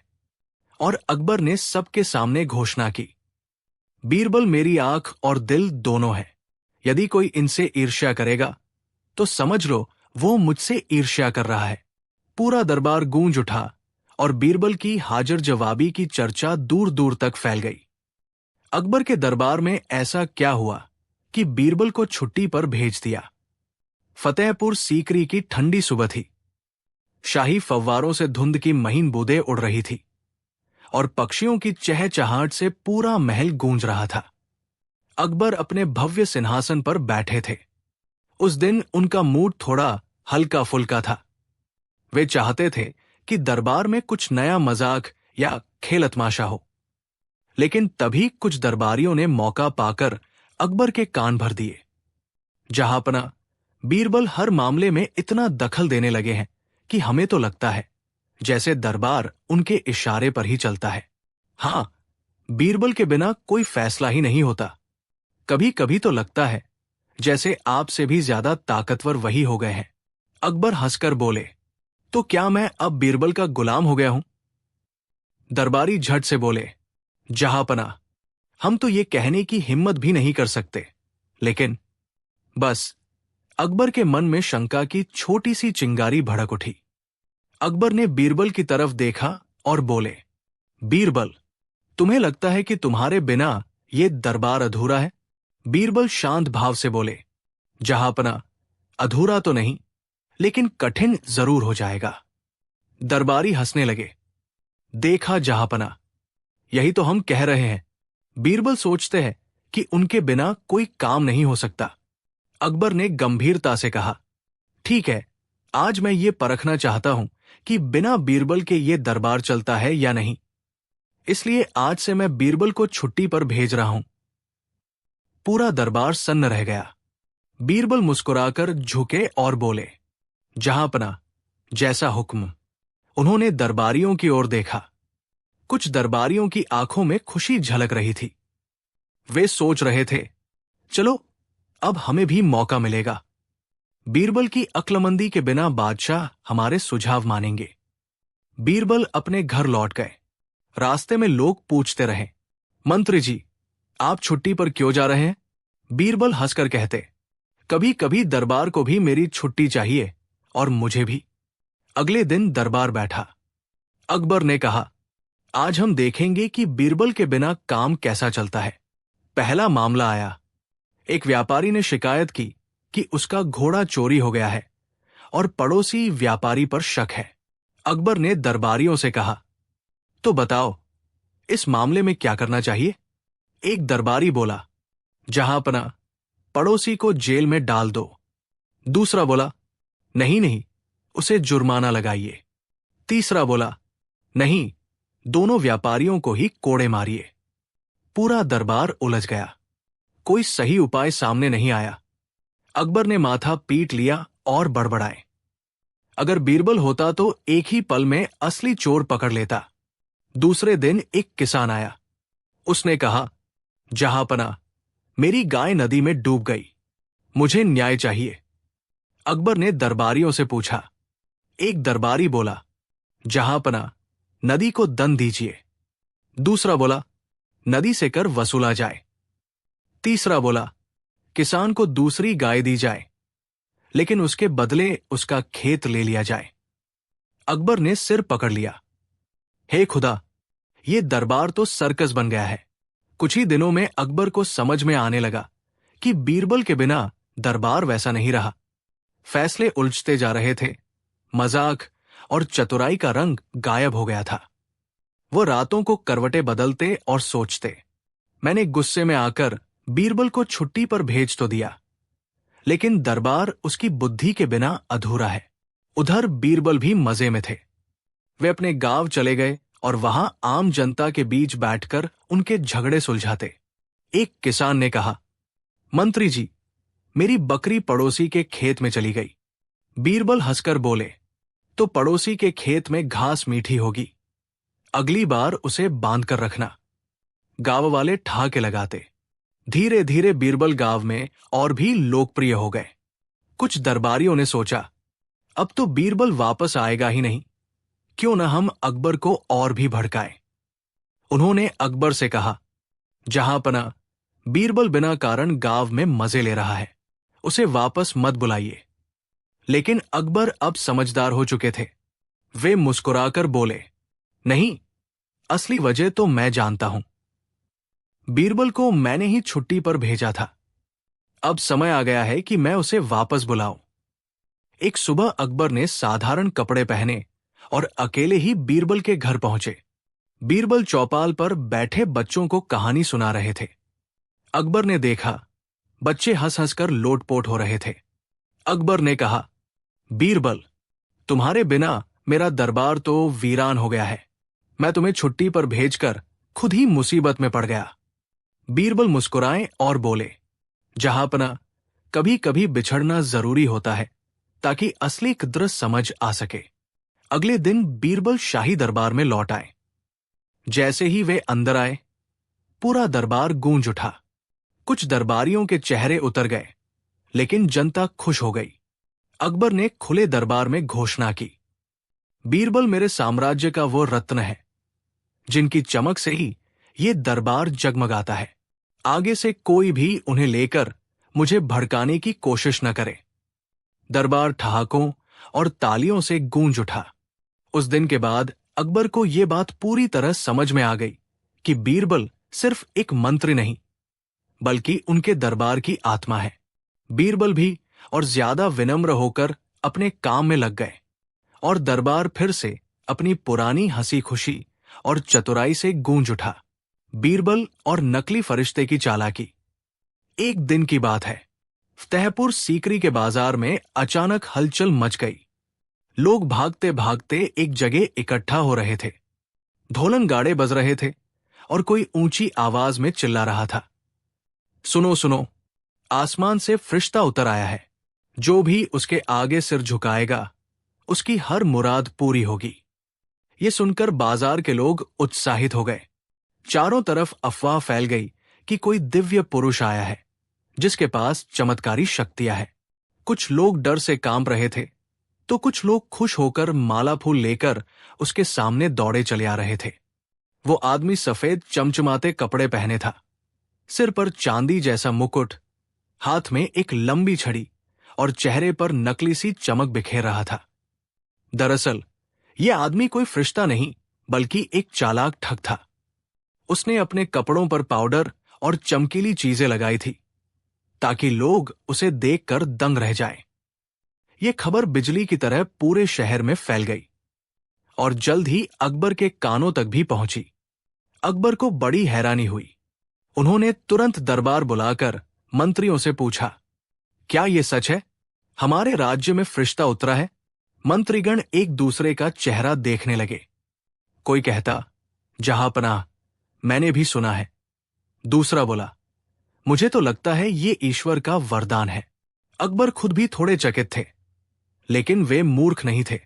और अकबर ने सबके सामने घोषणा की, बीरबल मेरी आंख और दिल दोनों है। यदि कोई इनसे ईर्ष्या करेगा तो समझ लो वो मुझसे ईर्ष्या कर रहा है। पूरा दरबार गूंज उठा और बीरबल की हाजिर जवाबी की चर्चा दूर दूर तक फैल गई। अकबर के दरबार में ऐसा क्या हुआ कि बीरबल को छुट्टी पर भेज दिया। फतेहपुर सीकरी की ठंडी सुबह थी। शाही फव्वारों से धुंध की महीन बूंदें उड़ रही थी और पक्षियों की चहचहाहट से पूरा महल गूंज रहा था। अकबर अपने भव्य सिंहासन पर बैठे थे। उस दिन उनका मूड थोड़ा हल्का फुल्का था। वे चाहते थे कि दरबार में कुछ नया मजाक या खेल तमाशा हो। लेकिन तभी कुछ दरबारियों ने मौका पाकर अकबर के कान भर दिए। जहांपना, बीरबल हर मामले में इतना दखल देने लगे हैं कि हमें तो लगता है जैसे दरबार उनके इशारे पर ही चलता है। हां, बीरबल के बिना कोई फैसला ही नहीं होता। कभी कभी तो लगता है जैसे आपसे भी ज्यादा ताकतवर वही हो गए हैं। अकबर हंसकर बोले, तो क्या मैं अब बीरबल का गुलाम हो गया हूं? दरबारी झट से बोले, जहांपना, हम तो ये कहने की हिम्मत भी नहीं कर सकते। लेकिन बस अकबर के मन में शंका की छोटी सी चिंगारी भड़क उठी। अकबर ने बीरबल की तरफ देखा और बोले, बीरबल, तुम्हें लगता है कि तुम्हारे बिना ये दरबार अधूरा है? बीरबल शांत भाव से बोले, जहांपना, अधूरा तो नहीं, लेकिन कठिन जरूर हो जाएगा। दरबारी हंसने लगे। देखा जहांपना, यही तो हम कह रहे हैं। बीरबल सोचते हैं कि उनके बिना कोई काम नहीं हो सकता। अकबर ने गंभीरता से कहा, ठीक है, आज मैं ये परखना चाहता हूं कि बिना बीरबल के ये दरबार चलता है या नहीं। इसलिए आज से मैं बीरबल को छुट्टी पर भेज रहा हूं। पूरा दरबार सन्न रह गया। बीरबल मुस्कुराकर झुके और बोले, जहांपना, जैसा हुक्म। उन्होंने दरबारियों की ओर देखा। कुछ दरबारियों की आंखों में खुशी झलक रही थी। वे सोच रहे थे, चलो अब हमें भी मौका मिलेगा। बीरबल की अक्लमंदी के बिना बादशाह हमारे सुझाव मानेंगे। बीरबल अपने घर लौट गए। रास्ते में लोग पूछते रहे, मंत्री जी, आप छुट्टी पर क्यों जा रहे हैं? बीरबल हंसकर कहते, कभी कभी दरबार को भी मेरी छुट्टी चाहिए, और मुझे भी। अगले दिन दरबार बैठा। अकबर ने कहा, आज हम देखेंगे कि बीरबल के बिना काम कैसा चलता है। पहला मामला आया। एक व्यापारी ने शिकायत की कि उसका घोड़ा चोरी हो गया है और पड़ोसी व्यापारी पर शक है। अकबर ने दरबारियों से कहा, तो बताओ, इस मामले में क्या करना चाहिए? एक दरबारी बोला, जहांपना, पड़ोसी को जेल में डाल दो। दूसरा बोला, नहीं नहीं, उसे जुर्माना लगाइए। तीसरा बोला, नहीं, दोनों व्यापारियों को ही कोड़े मारिए। पूरा दरबार उलझ गया। कोई सही उपाय सामने नहीं आया। अकबर ने माथा पीट लिया और बड़बड़ाए, अगर बीरबल होता तो एक ही पल में असली चोर पकड़ लेता। दूसरे दिन एक किसान आया। उसने कहा, जहांपना, मेरी गाय नदी में डूब गई, मुझे न्याय चाहिए। अकबर ने दरबारियों से पूछा। एक दरबारी बोला, जहांपना, नदी को दंड दीजिए। दूसरा बोला, नदी से कर वसूला जाए। तीसरा बोला, किसान को दूसरी गाय दी जाए, लेकिन उसके बदले उसका खेत ले लिया जाए। अकबर ने सिर पकड़ लिया। हे खुदा, ये दरबार तो सर्कस बन गया है। कुछ ही दिनों में अकबर को समझ में आने लगा कि बीरबल के बिना दरबार वैसा नहीं रहा। फैसले उलझते जा रहे थे। मजाक और चतुराई का रंग गायब हो गया था। वो रातों को करवटें बदलते और सोचते। मैंने गुस्से में आकर बीरबल को छुट्टी पर भेज तो दिया, लेकिन दरबार उसकी बुद्धि के बिना अधूरा है। उधर बीरबल भी मजे में थे। वे अपने गांव चले गए और वहां आम जनता के बीच बैठकर उनके झगड़े सुलझाते। एक किसान ने कहा, मंत्री जी, मेरी बकरी पड़ोसी के खेत में चली गई। बीरबल हंसकर बोले, तो पड़ोसी के खेत में घास मीठी होगी, अगली बार उसे बांध कर रखना। गांव वाले ठहाके लगाते। धीरे धीरे बीरबल गांव में और भी लोकप्रिय हो गए। कुछ दरबारियों ने सोचा, अब तो बीरबल वापस आएगा ही नहीं, क्यों न हम अकबर को और भी भड़काएं। उन्होंने अकबर से कहा, जहांपना, बीरबल बिना कारण गांव में मजे ले रहा है, उसे वापस मत बुलाइए। लेकिन अकबर अब समझदार हो चुके थे। वे मुस्कुराकर बोले, नहीं, असली वजह तो मैं जानता हूं। बीरबल को मैंने ही छुट्टी पर भेजा था। अब समय आ गया है कि मैं उसे वापस बुलाऊं। एक सुबह अकबर ने साधारण कपड़े पहने और अकेले ही बीरबल के घर पहुंचे। बीरबल चौपाल पर बैठे बच्चों को कहानी सुना रहे थे। अकबर ने देखा, बच्चे हंस हंसकर लोटपोट हो रहे थे। अकबर ने कहा, बीरबल, तुम्हारे बिना मेरा दरबार तो वीरान हो गया है। मैं तुम्हें छुट्टी पर भेजकर खुद ही मुसीबत में पड़ गया। बीरबल मुस्कुराए और बोले, जहांपना, कभी कभी बिछड़ना जरूरी होता है ताकि असली कदर समझ आ सके। अगले दिन बीरबल शाही दरबार में लौट आए। जैसे ही वे अंदर आए, पूरा दरबार गूंज उठा। कुछ दरबारियों के चेहरे उतर गए, लेकिन जनता खुश हो गई। अकबर ने खुले दरबार में घोषणा की, बीरबल मेरे साम्राज्य का वो रत्न है जिनकी चमक से ही ये दरबार जगमगाता है। आगे से कोई भी उन्हें लेकर मुझे भड़काने की कोशिश न करे। दरबार ठहाकों और तालियों से गूंज उठा। उस दिन के बाद अकबर को यह बात पूरी तरह समझ में आ गई कि बीरबल सिर्फ एक मंत्री नहीं, बल्कि उनके दरबार की आत्मा है। बीरबल भी और ज्यादा विनम्र होकर अपने काम में लग गए और दरबार फिर से अपनी पुरानी हंसी खुशी और चतुराई से गूंज उठा। बीरबल और नकली फरिश्ते की चालाकी। एक दिन की बात है, फतेहपुर सीकरी के बाजार में अचानक हलचल मच गई। लोग भागते भागते एक जगह इकट्ठा हो रहे थे। ढोलन गाड़े बज रहे थे और कोई ऊंची आवाज में चिल्ला रहा था, सुनो सुनो, आसमान से फरिश्ता उतर आया है। जो भी उसके आगे सिर झुकाएगा उसकी हर मुराद पूरी होगी। ये सुनकर बाजार के लोग उत्साहित हो गए। चारों तरफ अफवाह फैल गई कि कोई दिव्य पुरुष आया है जिसके पास चमत्कारी शक्तियां हैं। कुछ लोग डर से कांप रहे थे, तो कुछ लोग खुश होकर माला फूल लेकर उसके सामने दौड़े चले आ रहे थे। वो आदमी सफेद चमचमाते कपड़े पहने था, सिर पर चांदी जैसा मुकुट, हाथ में एक लंबी छड़ी और चेहरे पर नकली सी चमक बिखेर रहा था। दरअसल यह आदमी कोई फरिश्ता नहीं, बल्कि एक चालाक ठग था। उसने अपने कपड़ों पर पाउडर और चमकीली चीजें लगाई थी ताकि लोग उसे देखकर दंग रह जाएं। यह खबर बिजली की तरह पूरे शहर में फैल गई और जल्द ही अकबर के कानों तक भी पहुंची। अकबर को बड़ी हैरानी हुई। उन्होंने तुरंत दरबार बुलाकर मंत्रियों से पूछा, क्या यह सच है? हमारे राज्य में फरिश्ता उतरा है? मंत्रीगण एक दूसरे का चेहरा देखने लगे। कोई कहता, जहांपनाह, मैंने भी सुना है। दूसरा बोला, मुझे तो लगता है ये ईश्वर का वरदान है। अकबर खुद भी थोड़े चकित थे, लेकिन वे मूर्ख नहीं थे।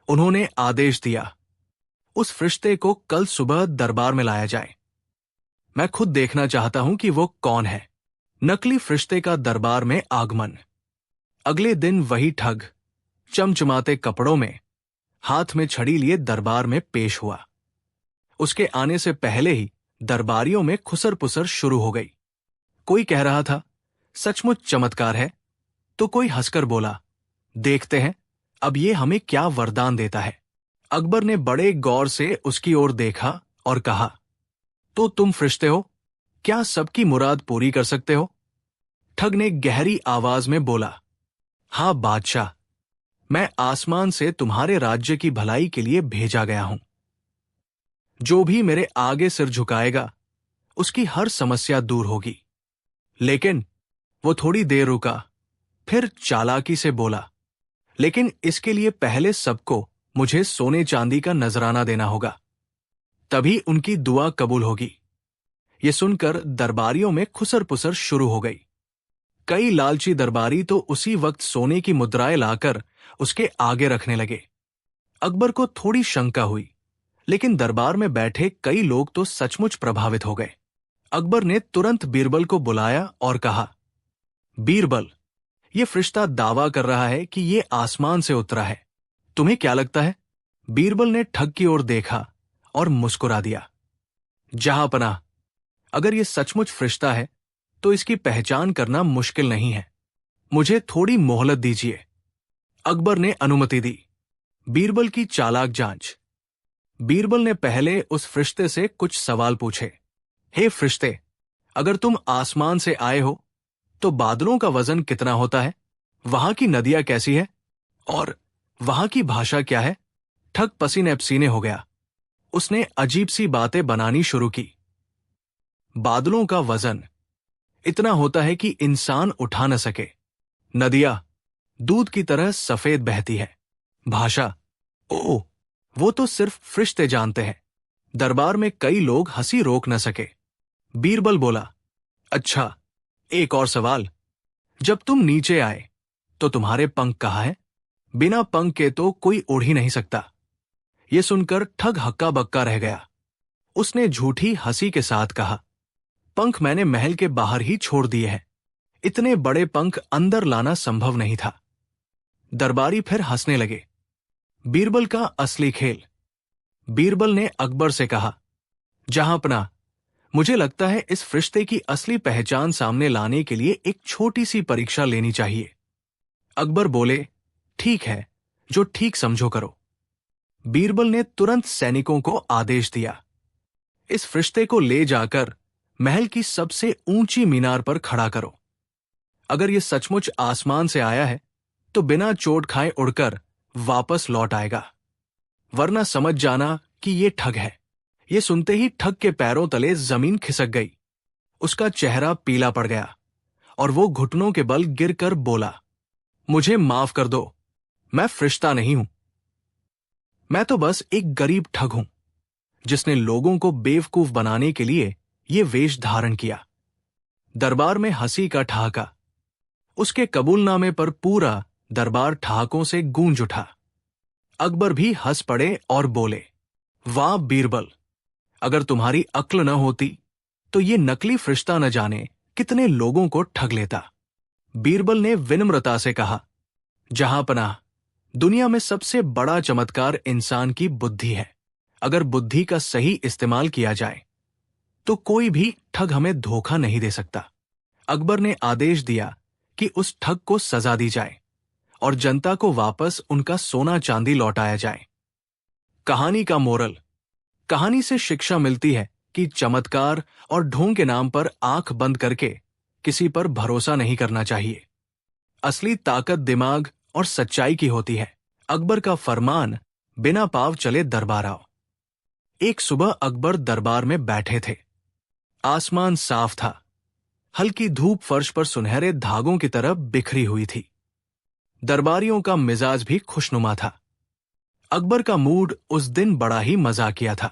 उन्होंने आदेश दिया, उस फरिश्ते को कल सुबह दरबार में लाया जाए। मैं खुद देखना चाहता हूं कि वो कौन है। नकली फरिश्ते का दरबार में आगमन। अगले दिन वही ठग चमचमाते कपड़ों में, हाथ में छड़ी लिए दरबार में पेश हुआ। उसके आने से पहले ही दरबारियों में खुसर पुसर शुरू हो गई। कोई कह रहा था, सचमुच चमत्कार है, तो कोई हंसकर बोला, देखते हैं अब ये हमें क्या वरदान देता है। अकबर ने बड़े गौर से उसकी ओर देखा और कहा, तो तुम फरिश्ते हो, क्या सबकी मुराद पूरी कर सकते हो? ठग ने गहरी आवाज में बोला, हां बादशाह, मैं आसमान से तुम्हारे राज्य की भलाई के लिए भेजा गया हूं। जो भी मेरे आगे सिर झुकाएगा उसकी हर समस्या दूर होगी। लेकिन वो थोड़ी देर रुका, फिर चालाकी से बोला, लेकिन इसके लिए पहले सबको मुझे सोने चांदी का नजराना देना होगा, तभी उनकी दुआ कबूल होगी। ये सुनकर दरबारियों में खुसर पुसर शुरू हो गई। कई लालची दरबारी तो उसी वक्त सोने की मुद्राएं लाकर उसके आगे रखने लगे। अकबर को थोड़ी शंका हुई, लेकिन दरबार में बैठे कई लोग तो सचमुच प्रभावित हो गए। अकबर ने तुरंत बीरबल को बुलाया और कहा, बीरबल, यह फरिश्ता दावा कर रहा है कि यह आसमान से उतरा है। तुम्हें क्या लगता है? बीरबल ने ठग की ओर देखा और मुस्कुरा दिया। जहांपनाह, अगर यह सचमुच फरिश्ता है तो इसकी पहचान करना मुश्किल नहीं है। मुझे थोड़ी मोहलत दीजिए। अकबर ने अनुमति दी। बीरबल की चालाक जांच। बीरबल ने पहले उस फरिश्ते से कुछ सवाल पूछे। हे फरिश्ते, अगर तुम आसमान से आए हो तो बादलों का वजन कितना होता है? वहां की नदियां कैसी है? और वहां की भाषा क्या है? ठग पसीने पसीने हो गया। उसने अजीब सी बातें बनानी शुरू की। बादलों का वजन इतना होता है कि इंसान उठा न सके। नदियां दूध की तरह सफेद बहती है। भाषा, ओ, वो तो सिर्फ फरिश्ते जानते हैं। दरबार में कई लोग हंसी रोक न सके। बीरबल बोला, अच्छा, एक और सवाल। जब तुम नीचे आए तो तुम्हारे पंख कहाँ हैं? बिना पंख के तो कोई उड़ ही नहीं सकता। ये सुनकर ठग हक्का बक्का रह गया। उसने झूठी हंसी के साथ कहा, पंख मैंने महल के बाहर ही छोड़ दिए हैं। इतने बड़े पंख अंदर लाना संभव नहीं था। दरबारी फिर हंसने लगे। बीरबल का असली खेल। बीरबल ने अकबर से कहा, जहांपना, मुझे लगता है इस फरिश्ते की असली पहचान सामने लाने के लिए एक छोटी सी परीक्षा लेनी चाहिए। अकबर बोले, ठीक है, जो ठीक समझो करो। बीरबल ने तुरंत सैनिकों को आदेश दिया, इस फरिश्ते को ले जाकर महल की सबसे ऊंची मीनार पर खड़ा करो। अगर यह सचमुच आसमान से आया है तो बिना चोट खाए उड़कर वापस लौट आएगा, वरना समझ जाना कि यह ठग है। यह सुनते ही ठग के पैरों तले जमीन खिसक गई। उसका चेहरा पीला पड़ गया और वो घुटनों के बल गिरकर बोला, मुझे माफ कर दो, मैं फरिश्ता नहीं हूं। मैं तो बस एक गरीब ठग हूं जिसने लोगों को बेवकूफ बनाने के लिए यह वेश धारण किया। दरबार में हंसी का ठहाका। उसके कबूलनामे पर पूरा दरबार ठहाकों से गूंज उठा। अकबर भी हंस पड़े और बोले, वाह बीरबल, अगर तुम्हारी अक्ल न होती तो ये नकली फरिश्ता न जाने कितने लोगों को ठग लेता। बीरबल ने विनम्रता से कहा, जहांपनाह, दुनिया में सबसे बड़ा चमत्कार इंसान की बुद्धि है। अगर बुद्धि का सही इस्तेमाल किया जाए तो कोई भी ठग हमें धोखा नहीं दे सकता। अकबर ने आदेश दिया कि उस ठग को सजा दी जाए और जनता को वापस उनका सोना चांदी लौटाया जाए। कहानी का मोरल। कहानी से शिक्षा मिलती है कि चमत्कार और ढोंग के नाम पर आंख बंद करके किसी पर भरोसा नहीं करना चाहिए। असली ताकत दिमाग और सच्चाई की होती है। अकबर का फरमान, बिना पाँव चले दरबार आओ। एक सुबह अकबर दरबार में बैठे थे। आसमान साफ था। हल्की धूप फर्श पर सुनहरे धागों की तरह बिखरी हुई थी। दरबारियों का मिजाज भी खुशनुमा था। अकबर का मूड उस दिन बड़ा ही मजाकिया था।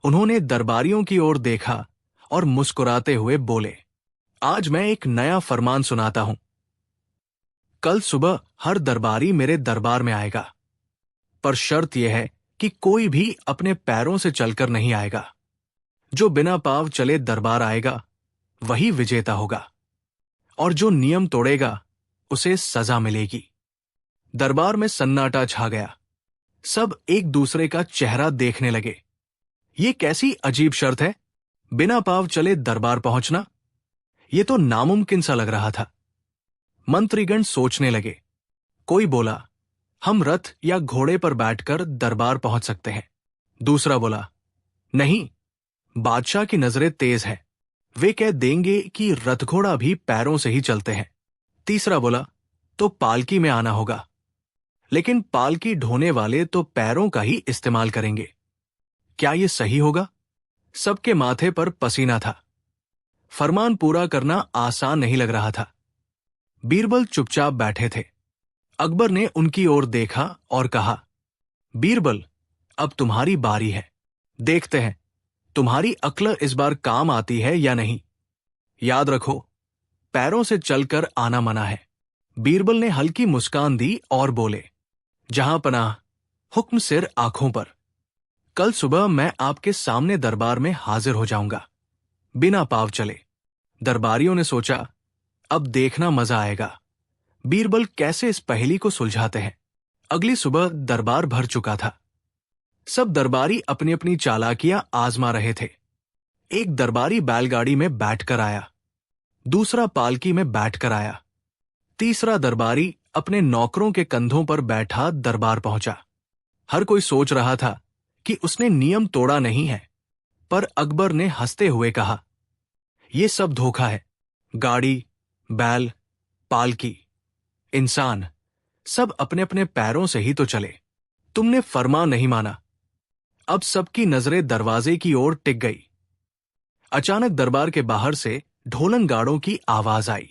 उन्होंने दरबारियों की ओर देखा और मुस्कुराते हुए बोले, आज मैं एक नया फरमान सुनाता हूं। कल सुबह हर दरबारी मेरे दरबार में आएगा, पर शर्त यह है कि कोई भी अपने पैरों से चलकर नहीं आएगा। जो बिना पाँव चले दरबार आएगा वही विजेता होगा, और जो नियम तोड़ेगा उसे सजा मिलेगी। दरबार में सन्नाटा छा गया। सब एक दूसरे का चेहरा देखने लगे। ये कैसी अजीब शर्त है, बिना पाँव चले दरबार पहुंचना? ये तो नामुमकिन सा लग रहा था। मंत्रीगण सोचने लगे। कोई बोला, हम रथ या घोड़े पर बैठकर दरबार पहुंच सकते हैं। दूसरा बोला, नहीं, बादशाह की नजरें तेज हैं, वे कह देंगे कि रथ घोड़ा भी पैरों से ही चलते हैं। तीसरा बोला, तो पालकी में आना होगा, लेकिन पालकी ढोने वाले तो पैरों का ही इस्तेमाल करेंगे। क्या यह सही होगा? सबके माथे पर पसीना था। फरमान पूरा करना आसान नहीं लग रहा था। बीरबल चुपचाप बैठे थे। अकबर ने उनकी ओर देखा और कहा, बीरबल, अब तुम्हारी बारी है। देखते हैं तुम्हारी अक्ल इस बार काम आती है या नहीं। याद रखो, पैरों से चलकर आना मना है। बीरबल ने हल्की मुस्कान दी और बोले, जहां पनाह, हुक्म सिर आंखों पर। कल सुबह मैं आपके सामने दरबार में हाजिर हो जाऊंगा, बिना पाँव चले। दरबारियों ने सोचा, अब देखना मजा आएगा बीरबल कैसे इस पहेली को सुलझाते हैं। अगली सुबह दरबार भर चुका था। सब दरबारी अपनी अपनी चालाकियां आजमा रहे थे। एक दरबारी बैलगाड़ी में बैठकर आया, दूसरा पालकी में बैठकर आया, तीसरा दरबारी अपने नौकरों के कंधों पर बैठा दरबार पहुंचा। हर कोई सोच रहा था कि उसने नियम तोड़ा नहीं है, पर अकबर ने हंसते हुए कहा, यह सब धोखा है। गाड़ी, बैल, पालकी, इंसान सब अपने अपने पैरों से ही तो चले। तुमने फरमान नहीं माना। अब सबकी नजरें दरवाजे की ओर टिक गई। अचानक दरबार के बाहर से ढोलन गाड़ों की आवाज आई।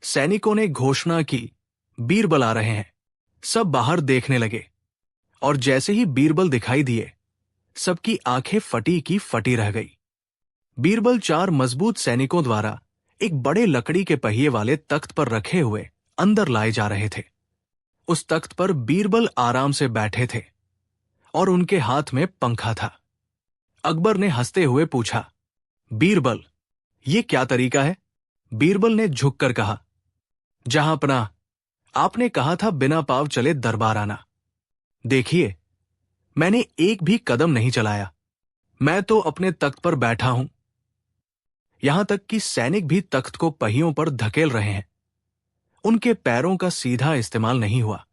सैनिकों ने घोषणा की, बीरबल आ रहे हैं। सब बाहर देखने लगे और जैसे ही बीरबल दिखाई दिए, सबकी आंखें फटी की फटी रह गई। बीरबल 4 मजबूत सैनिकों द्वारा एक बड़े लकड़ी के पहिए वाले तख्त पर रखे हुए अंदर लाए जा रहे थे। उस तख्त पर बीरबल आराम से बैठे थे और उनके हाथ में पंखा था। अकबर ने हंसते हुए पूछा, बीरबल, ये क्या तरीका है? बीरबल ने झुककर कहा, जहांपनाह, आपने कहा था बिना पाँव चले दरबार आना। देखिए, मैंने एक भी कदम नहीं चलाया। मैं तो अपने तख्त पर बैठा हूं। यहां तक कि सैनिक भी तख्त को पहियों पर धकेल रहे हैं। उनके पैरों का सीधा इस्तेमाल नहीं हुआ।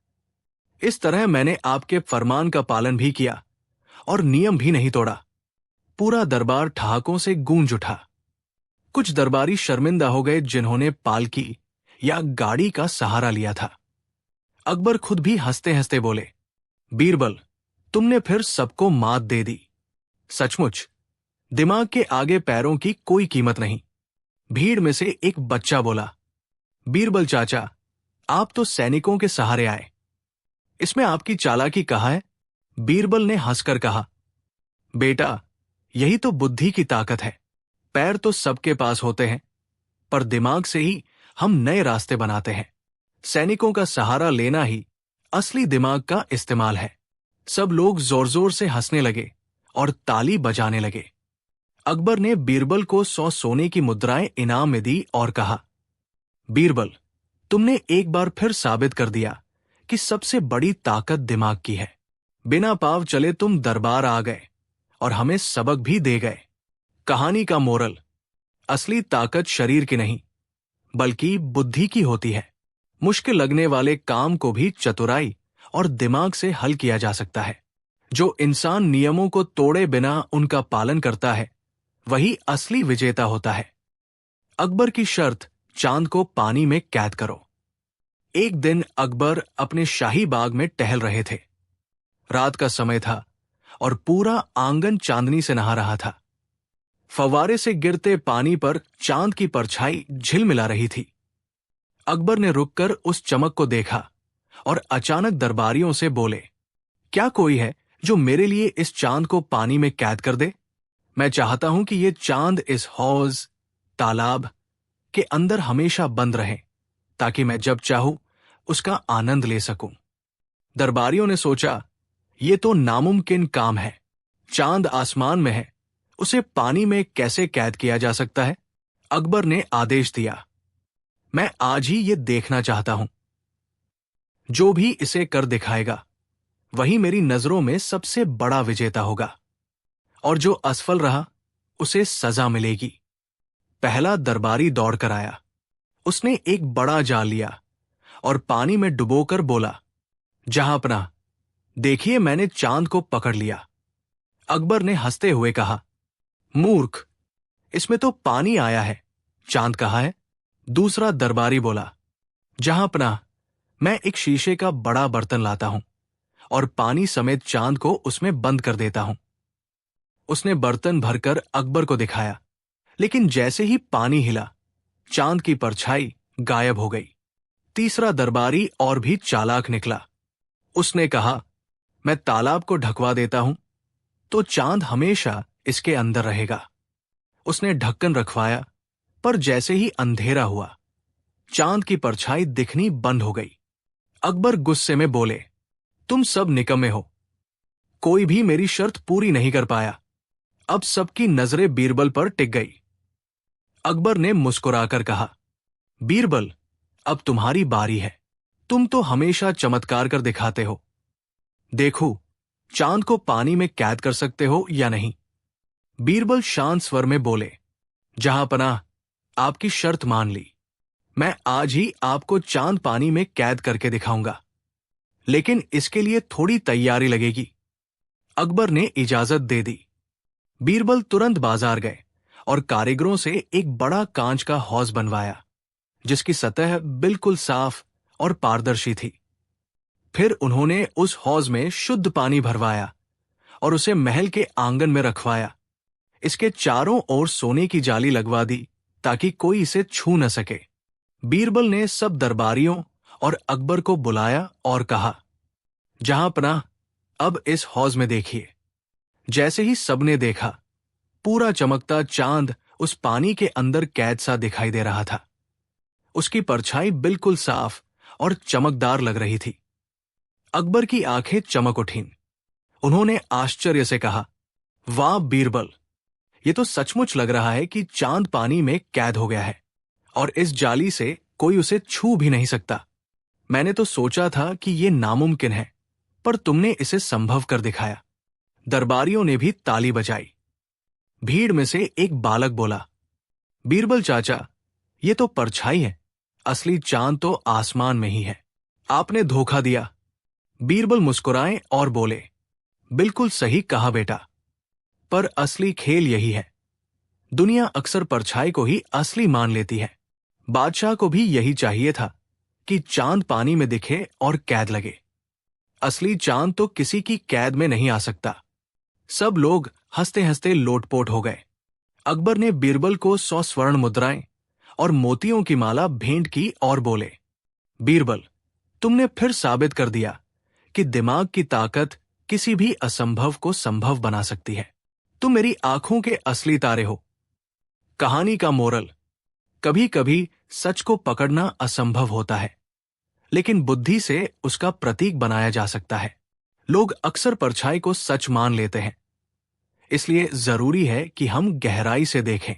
इस तरह मैंने आपके फरमान का पालन भी किया और नियम भी नहीं तोड़ा। पूरा दरबार ठहाकों से गूंज उठा। कुछ दरबारी शर्मिंदा हो गए जिन्होंने पालकी या गाड़ी का सहारा लिया था। अकबर खुद भी हंसते हंसते बोले, बीरबल, तुमने फिर सबको मात दे दी। सचमुच दिमाग के आगे पैरों की कोई कीमत नहीं। भीड़ में से एक बच्चा बोला, बीरबल चाचा, आप तो सैनिकों के सहारे आए, इसमें आपकी चालाकी कहाँ है? बीरबल ने हंसकर कहा, बेटा, यही तो बुद्धि की ताकत है। पैर तो सबके पास होते हैं, पर दिमाग से ही हम नए रास्ते बनाते हैं। सैनिकों का सहारा लेना ही असली दिमाग का इस्तेमाल है। सब लोग जोर जोर से हंसने लगे और ताली बजाने लगे। अकबर ने बीरबल को 100 सोने की मुद्राएं इनाम में दी और कहा, बीरबल, तुमने एक बार फिर साबित कर दिया कि सबसे बड़ी ताकत दिमाग की है। बिना पाँव चले तुम दरबार आ गए और हमें सबक भी दे गए। कहानी का मोरल, असली ताकत शरीर की नहीं, बल्कि बुद्धि की होती है। मुश्किल लगने वाले काम को भी चतुराई और दिमाग से हल किया जा सकता है। जो इंसान नियमों को तोड़े बिना उनका पालन करता है, वही असली विजेता होता है। अकबर की शर्त, चांद को पानी में कैद करो। एक दिन अकबर अपने शाही बाग में टहल रहे थे। रात का समय था और पूरा आंगन चांदनी से नहा रहा था। फव्वारे से गिरते पानी पर चांद की परछाई झिलमिला रही थी। अकबर ने रुककर उस चमक को देखा और अचानक दरबारियों से बोले, क्या कोई है जो मेरे लिए इस चांद को पानी में कैद कर दे? मैं चाहता हूं कि ये चांद इस हौज, तालाब के अंदर हमेशा बंद रहे, ताकि मैं जब चाहूं उसका आनंद ले सकूं। दरबारियों ने सोचा, ये तो नामुमकिन काम है। चांद आसमान में है, उसे पानी में कैसे कैद किया जा सकता है? अकबर ने आदेश दिया, मैं आज ही ये देखना चाहता हूं। जो भी इसे कर दिखाएगा, वही मेरी नजरों में सबसे बड़ा विजेता होगा, और जो असफल रहा, उसे सजा मिलेगी। पहला दरबारी दौड़कर आया। उसने एक बड़ा जाल लिया और पानी में डुबोकर बोला, जहांपनाह, देखिए, मैंने चांद को पकड़ लिया। अकबर ने हंसते हुए कहा, मूर्ख, इसमें तो पानी आया है, चांद कहाँ है? दूसरा दरबारी बोला, जहांपनाह, मैं एक शीशे का बड़ा बर्तन लाता हूं और पानी समेत चांद को उसमें बंद कर देता हूं। उसने बर्तन भरकर अकबर को दिखाया, लेकिन जैसे ही पानी हिला, चांद की परछाई गायब हो गई। तीसरा दरबारी और भी चालाक निकला। उसने कहा, मैं तालाब को ढकवा देता हूं, तो चांद हमेशा इसके अंदर रहेगा। उसने ढक्कन रखवाया, पर जैसे ही अंधेरा हुआ, चांद की परछाई दिखनी बंद हो गई। अकबर गुस्से में बोले, तुम सब निकम्मे हो। कोई भी मेरी शर्त पूरी नहीं कर पाया। अब सबकी नजरें बीरबल पर टिक गई। अकबर ने मुस्कुराकर कहा, बीरबल, अब तुम्हारी बारी है। तुम तो हमेशा चमत्कार कर दिखाते हो। देखो, चांद को पानी में कैद कर सकते हो या नहीं? बीरबल शांत स्वर में बोले, जहांपनाह, आपकी शर्त मान ली। मैं आज ही आपको चांद पानी में कैद करके दिखाऊंगा, लेकिन इसके लिए थोड़ी तैयारी लगेगी। अकबर ने इजाजत दे दी। बीरबल तुरंत बाजार गए और कारीगरों से एक बड़ा कांच का हौज बनवाया, जिसकी सतह बिल्कुल साफ और पारदर्शी थी। फिर उन्होंने उस हौज में शुद्ध पानी भरवाया और उसे महल के आंगन में रखवाया। इसके चारों ओर सोने की जाली लगवा दी, ताकि कोई इसे छू न सके। बीरबल ने सब दरबारियों और अकबर को बुलाया और कहा, जहां पनाह, अब इस हौज में देखिए। जैसे ही सबने देखा, पूरा चमकता चांद उस पानी के अंदर कैद सा दिखाई दे रहा था। उसकी परछाई बिल्कुल साफ और चमकदार लग रही थी। अकबर की आंखें चमक उठीं। उन्होंने आश्चर्य से कहा, वाह बीरबल, ये तो सचमुच लग रहा है कि चांद पानी में कैद हो गया है और इस जाली से कोई उसे छू भी नहीं सकता। मैंने तो सोचा था कि ये नामुमकिन है, पर तुमने इसे संभव कर दिखाया। दरबारियों ने भी ताली बजाई। भीड़ में से एक बालक बोला, बीरबल चाचा, ये तो परछाई है, असली चांद तो आसमान में ही है। आपने धोखा दिया। बीरबल मुस्कुराए और बोले, बिल्कुल सही कहा बेटा, पर असली खेल यही है। दुनिया अक्सर परछाई को ही असली मान लेती है। बादशाह को भी यही चाहिए था कि चांद पानी में दिखे और कैद लगे। असली चांद तो किसी की कैद में नहीं आ सकता। सब लोग हंसते हंसते लोटपोट हो गए। अकबर ने बीरबल को 100 स्वर्ण मुद्राएं और मोतियों की माला भेंट की और बोले, बीरबल, तुमने फिर साबित कर दिया कि दिमाग की ताकत किसी भी असंभव को संभव बना सकती है। तुम मेरी आंखों के असली तारे हो। कहानी का मोरल, कभी कभी सच को पकड़ना असंभव होता है, लेकिन बुद्धि से उसका प्रतीक बनाया जा सकता है। लोग अक्सर परछाई को सच मान लेते हैं, इसलिए जरूरी है कि हम गहराई से देखें।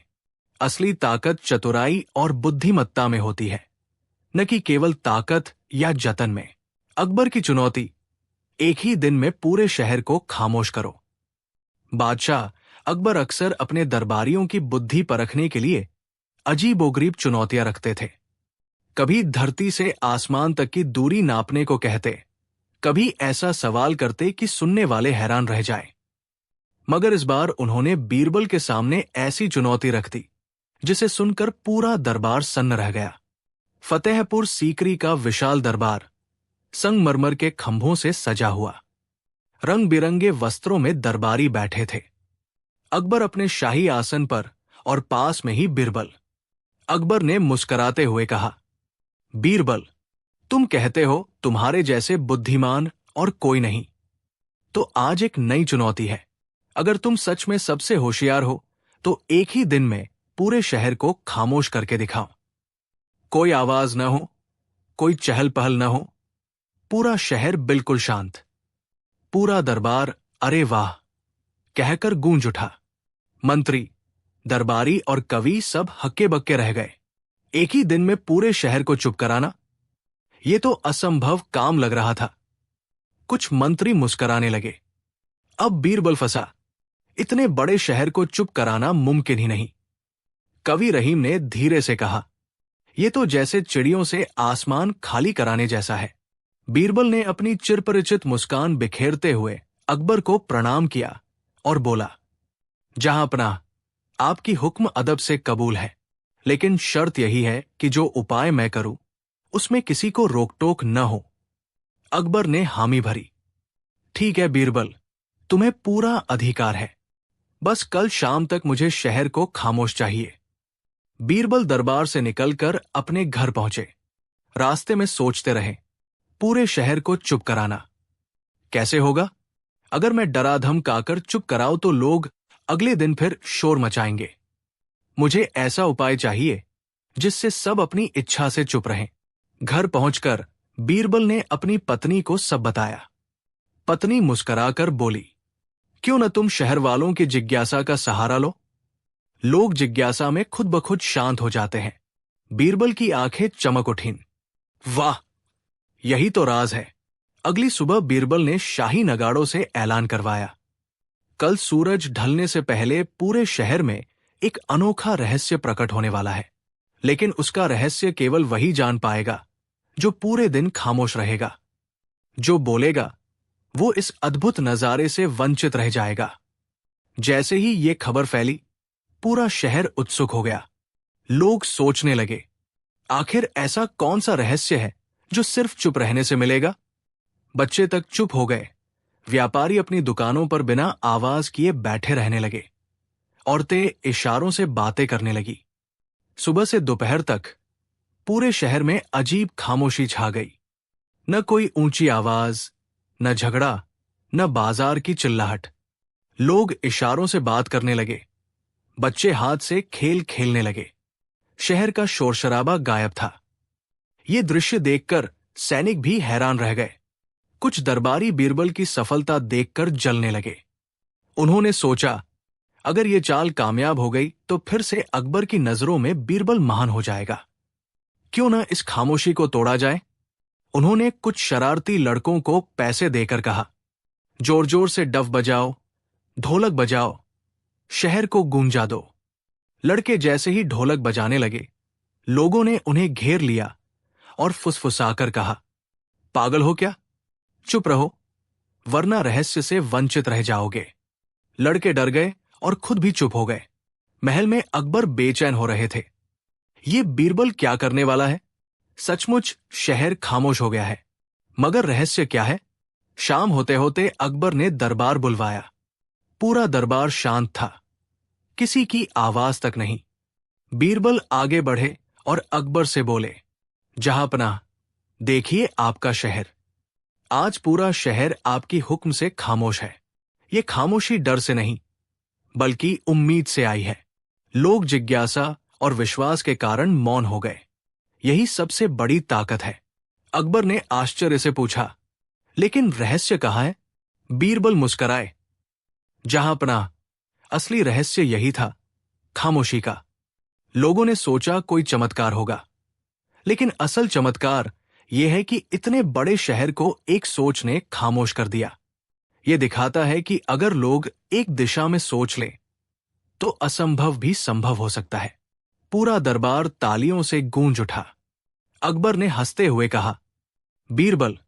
असली ताकत चतुराई और बुद्धिमत्ता में होती है, न कि केवल ताकत या जतन में। अकबर की चुनौती, एक ही दिन में पूरे शहर को खामोश करो। बादशाह अकबर अक्सर अपने दरबारियों की बुद्धि परखने के लिए अजीबोगरीब चुनौतियां रखते थे। कभी धरती से आसमान तक की दूरी नापने को कहते, कभी ऐसा सवाल करते कि सुनने वाले हैरान रह जाएं। मगर इस बार उन्होंने बीरबल के सामने ऐसी चुनौती रख दी जिसे सुनकर पूरा दरबार सन्न रह गया। फतेहपुर सीकरी का विशाल दरबार संगमरमर के खंभों से सजा हुआ। रंग बिरंगे वस्त्रों में दरबारी बैठे थे। अकबर अपने शाही आसन पर और पास में ही बीरबल। अकबर ने मुस्कुराते हुए कहा, बीरबल, तुम कहते हो तुम्हारे जैसे बुद्धिमान और कोई नहीं, तो आज एक नई चुनौती है। अगर तुम सच में सबसे होशियार हो तो एक ही दिन में पूरे शहर को खामोश करके दिखाओ। कोई आवाज न हो, कोई चहल पहल न हो, पूरा शहर बिल्कुल शांत। पूरा दरबार अरे वाह कहकर गूंज उठा। मंत्री, दरबारी और कवि सब हक्के बक्के रह गए। एक ही दिन में पूरे शहर को चुप कराना, यह तो असंभव काम लग रहा था। कुछ मंत्री मुस्कुराने लगे। अब बीरबल फंसा। इतने बड़े शहर को चुप कराना मुमकिन ही नहीं। कवि रहीम ने धीरे से कहा, यह तो जैसे चिड़ियों से आसमान खाली कराने जैसा है। बीरबल ने अपनी चिरपरिचित मुस्कान बिखेरते हुए अकबर को प्रणाम किया और बोला, जहां पनाह, आपकी हुक्म अदब से कबूल है, लेकिन शर्त यही है कि जो उपाय मैं करूं उसमें किसी को रोक टोक न हो। अकबर ने हामी भरी। ठीक है बीरबल, तुम्हें पूरा अधिकार है। बस कल शाम तक मुझे शहर को खामोश चाहिए। बीरबल दरबार से निकलकर अपने घर पहुंचे। रास्ते में सोचते रहे, पूरे शहर को चुप कराना कैसे होगा? अगर मैं डरा धमकाकर चुप कराऊं तो लोग अगले दिन फिर शोर मचाएंगे। मुझे ऐसा उपाय चाहिए जिससे सब अपनी इच्छा से चुप रहें। घर पहुंचकर बीरबल ने अपनी पत्नी को सब बताया। पत्नी मुस्कुराकर बोली, क्यों न तुम शहर वालों की जिज्ञासा का सहारा लो? लोग जिज्ञासा में खुद ब खुद शांत हो जाते हैं। बीरबल की आंखें चमक उठीं। वाह, यही तो राज है। अगली सुबह बीरबल ने शाही नगाड़ों से ऐलान करवाया, कल सूरज ढलने से पहले पूरे शहर में एक अनोखा रहस्य प्रकट होने वाला है। लेकिन उसका रहस्य केवल वही जान पाएगा जो पूरे दिन खामोश रहेगा। जो बोलेगा वो इस अद्भुत नजारे से वंचित रह जाएगा। जैसे ही ये खबर फैली, पूरा शहर उत्सुक हो गया। लोग सोचने लगे, आखिर ऐसा कौन सा रहस्य है जो सिर्फ चुप रहने से मिलेगा? बच्चे तक चुप हो गए। व्यापारी अपनी दुकानों पर बिना आवाज किए बैठे रहने लगे। औरतें इशारों से बातें करने लगी। सुबह से दोपहर तक पूरे शहर में अजीब खामोशी छा गई। न कोई ऊंची आवाज, न झगड़ा, न बाजार की चिल्लाहट। लोग इशारों से बात करने लगे, बच्चे हाथ से खेल खेलने लगे। शहर का शोरशराबा गायब था। ये दृश्य देखकर सैनिक भी हैरान रह गए। कुछ दरबारी बीरबल की सफलता देखकर जलने लगे। उन्होंने सोचा, अगर ये चाल कामयाब हो गई तो फिर से अकबर की नजरों में बीरबल महान हो जाएगा। क्यों न इस खामोशी को तोड़ा जाए। उन्होंने कुछ शरारती लड़कों को पैसे देकर कहा, जोर जोर से डफ बजाओ, ढोलक बजाओ, शहर को गूंजा दो। लड़के जैसे ही ढोलक बजाने लगे, लोगों ने उन्हें घेर लिया और फुसफुसाकर कहा, पागल हो क्या? चुप रहो, वरना रहस्य से वंचित रह जाओगे। लड़के डर गए और खुद भी चुप हो गए। महल में अकबर बेचैन हो रहे थे। ये बीरबल क्या करने वाला है? सचमुच शहर खामोश हो गया है। मगर रहस्य क्या है? शाम होते होते अकबर ने दरबार बुलवाया। पूरा दरबार शांत था, किसी की आवाज तक नहीं। बीरबल आगे बढ़े और अकबर से बोले, जहांपनाह, देखिए आपका शहर। आज पूरा शहर आपकी हुक्म से खामोश है। ये खामोशी डर से नहीं, बल्कि उम्मीद से आई है। लोग जिज्ञासा और विश्वास के कारण मौन हो गए। यही सबसे बड़ी ताकत है। अकबर ने आश्चर्य से पूछा, लेकिन रहस्य कहाँ है? बीरबल मुस्कराए, जहांपनाह, असली रहस्य यही था, खामोशी का। लोगों ने सोचा कोई चमत्कार होगा, लेकिन असल चमत्कार यह है कि इतने बड़े शहर को एक सोच ने खामोश कर दिया। यह दिखाता है कि अगर लोग एक दिशा में सोच लें, तो असंभव भी संभव हो सकता है। पूरा दरबार तालियों से गूंज उठा। अकबर ने हंसते हुए कहा, बीरबल,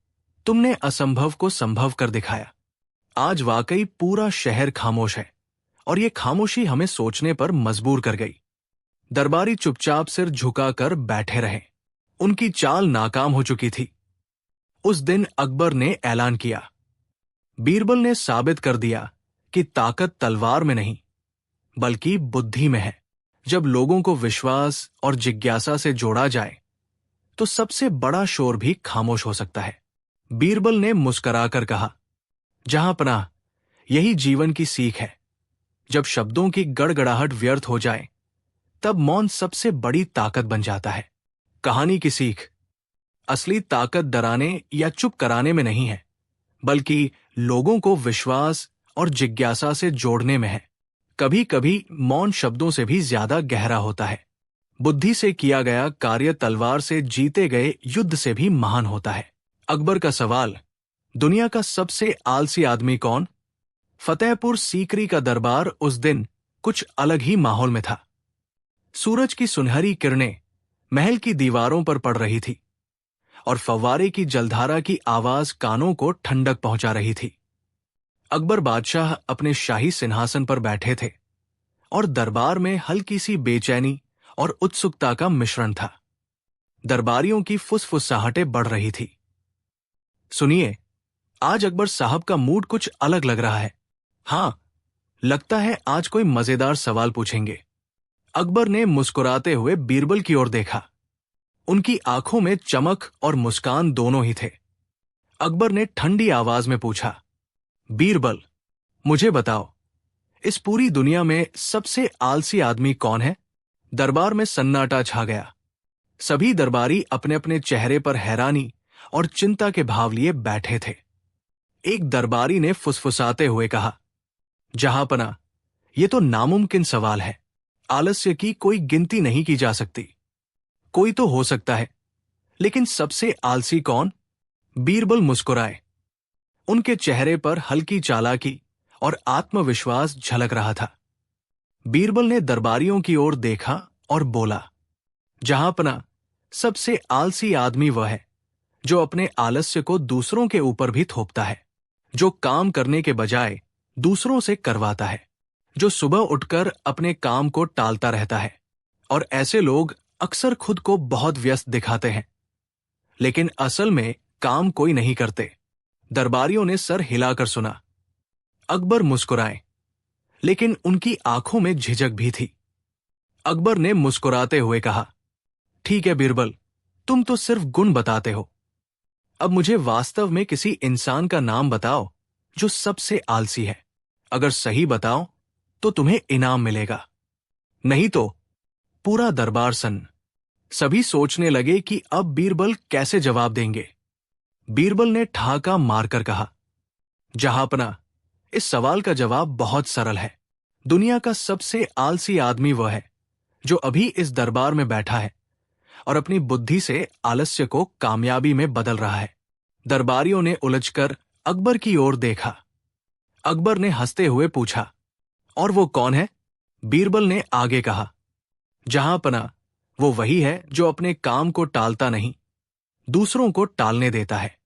तुमने असंभव को संभव कर दिखाया। आज वाकई पूरा शहर खामोश है, और यह खामोशी हमें सोचने पर मजबूर कर गई। दरबारी चुपचाप सिर झुकाकर बैठे रहे। उनकी चाल नाकाम हो चुकी थी। उस दिन अकबर ने ऐलान किया, बीरबल ने साबित कर दिया कि ताकत तलवार में नहीं, बल्कि बुद्धि में है। जब लोगों को विश्वास और जिज्ञासा से जोड़ा जाए, तो सबसे बड़ा शोर भी खामोश हो सकता है। बीरबल ने मुस्कुराकर कहा, जहांपनाह, यही जीवन की सीख है। जब शब्दों की गड़गड़ाहट व्यर्थ हो जाए, तब मौन सबसे बड़ी ताकत बन जाता है। कहानी की सीख, असली ताकत डराने या चुप कराने में नहीं है, बल्कि लोगों को विश्वास और जिज्ञासा से जोड़ने में है। कभी कभी मौन शब्दों से भी ज्यादा गहरा होता है। बुद्धि से किया गया कार्य तलवार से जीते गए युद्ध से भी महान होता है। अकबर का सवाल, दुनिया का सबसे आलसी आदमी कौन? फतेहपुर सीकरी का दरबार उस दिन कुछ अलग ही माहौल में था। सूरज की सुनहरी किरणें महल की दीवारों पर पड़ रही थी, और फव्वारे की जलधारा की आवाज कानों को ठंडक पहुंचा रही थी। अकबर बादशाह अपने शाही सिंहासन पर बैठे थे, और दरबार में हल्की सी बेचैनी और उत्सुकता का मिश्रण था। दरबारियों की फुसफुसाहटें बढ़ रही थी। सुनिए, आज अकबर साहब का मूड कुछ अलग लग रहा है। हां, लगता है आज कोई मजेदार सवाल पूछेंगे। अकबर ने मुस्कुराते हुए बीरबल की ओर देखा। उनकी आंखों में चमक और मुस्कान दोनों ही थे। अकबर ने ठंडी आवाज में पूछा, बीरबल, मुझे बताओ, इस पूरी दुनिया में सबसे आलसी आदमी कौन है? दरबार में सन्नाटा छा गया। सभी दरबारी अपने अपने चेहरे पर हैरानी और चिंता के भाव लिए बैठे थे। एक दरबारी ने फुसफुसाते हुए कहा, जहांपनाह, यह तो नामुमकिन सवाल है। आलस्य की कोई गिनती नहीं की जा सकती। कोई तो हो सकता है, लेकिन सबसे आलसी कौन? बीरबल मुस्कुराए। उनके चेहरे पर हल्की चालाकी और आत्मविश्वास झलक रहा था। बीरबल ने दरबारियों की ओर देखा और बोला, जहांपनाह, सबसे आलसी आदमी वह है जो अपने आलस्य को दूसरों के ऊपर भी थोपता है, जो काम करने के बजाय दूसरों से करवाता है, जो सुबह उठकर अपने काम को टालता रहता है। और ऐसे लोग अक्सर खुद को बहुत व्यस्त दिखाते हैं, लेकिन असल में काम कोई नहीं करते। दरबारियों ने सर हिलाकर सुना। अकबर मुस्कुराए, लेकिन उनकी आंखों में झिझक भी थी। अकबर ने मुस्कुराते हुए कहा, ठीक है बीरबल, तुम तो सिर्फ गुण बताते हो। अब मुझे वास्तव में किसी इंसान का नाम बताओ जो सबसे आलसी है। अगर सही बताओ तो तुम्हें इनाम मिलेगा, नहीं तो। पूरा दरबार सन्न। सभी सोचने लगे कि अब बीरबल कैसे जवाब देंगे। बीरबल ने ठहाका मारकर कहा, जहांपना, इस सवाल का जवाब बहुत सरल है। दुनिया का सबसे आलसी आदमी वह है जो अभी इस दरबार में बैठा है और अपनी बुद्धि से आलस्य को कामयाबी में बदल रहा है। दरबारियों ने उलझकर अकबर की ओर देखा। अकबर ने हंसते हुए पूछा, और वो कौन है? बीरबल ने आगे कहा, जहांपना, वो वही है जो अपने काम को टालता नहीं, दूसरों को टालने देता है,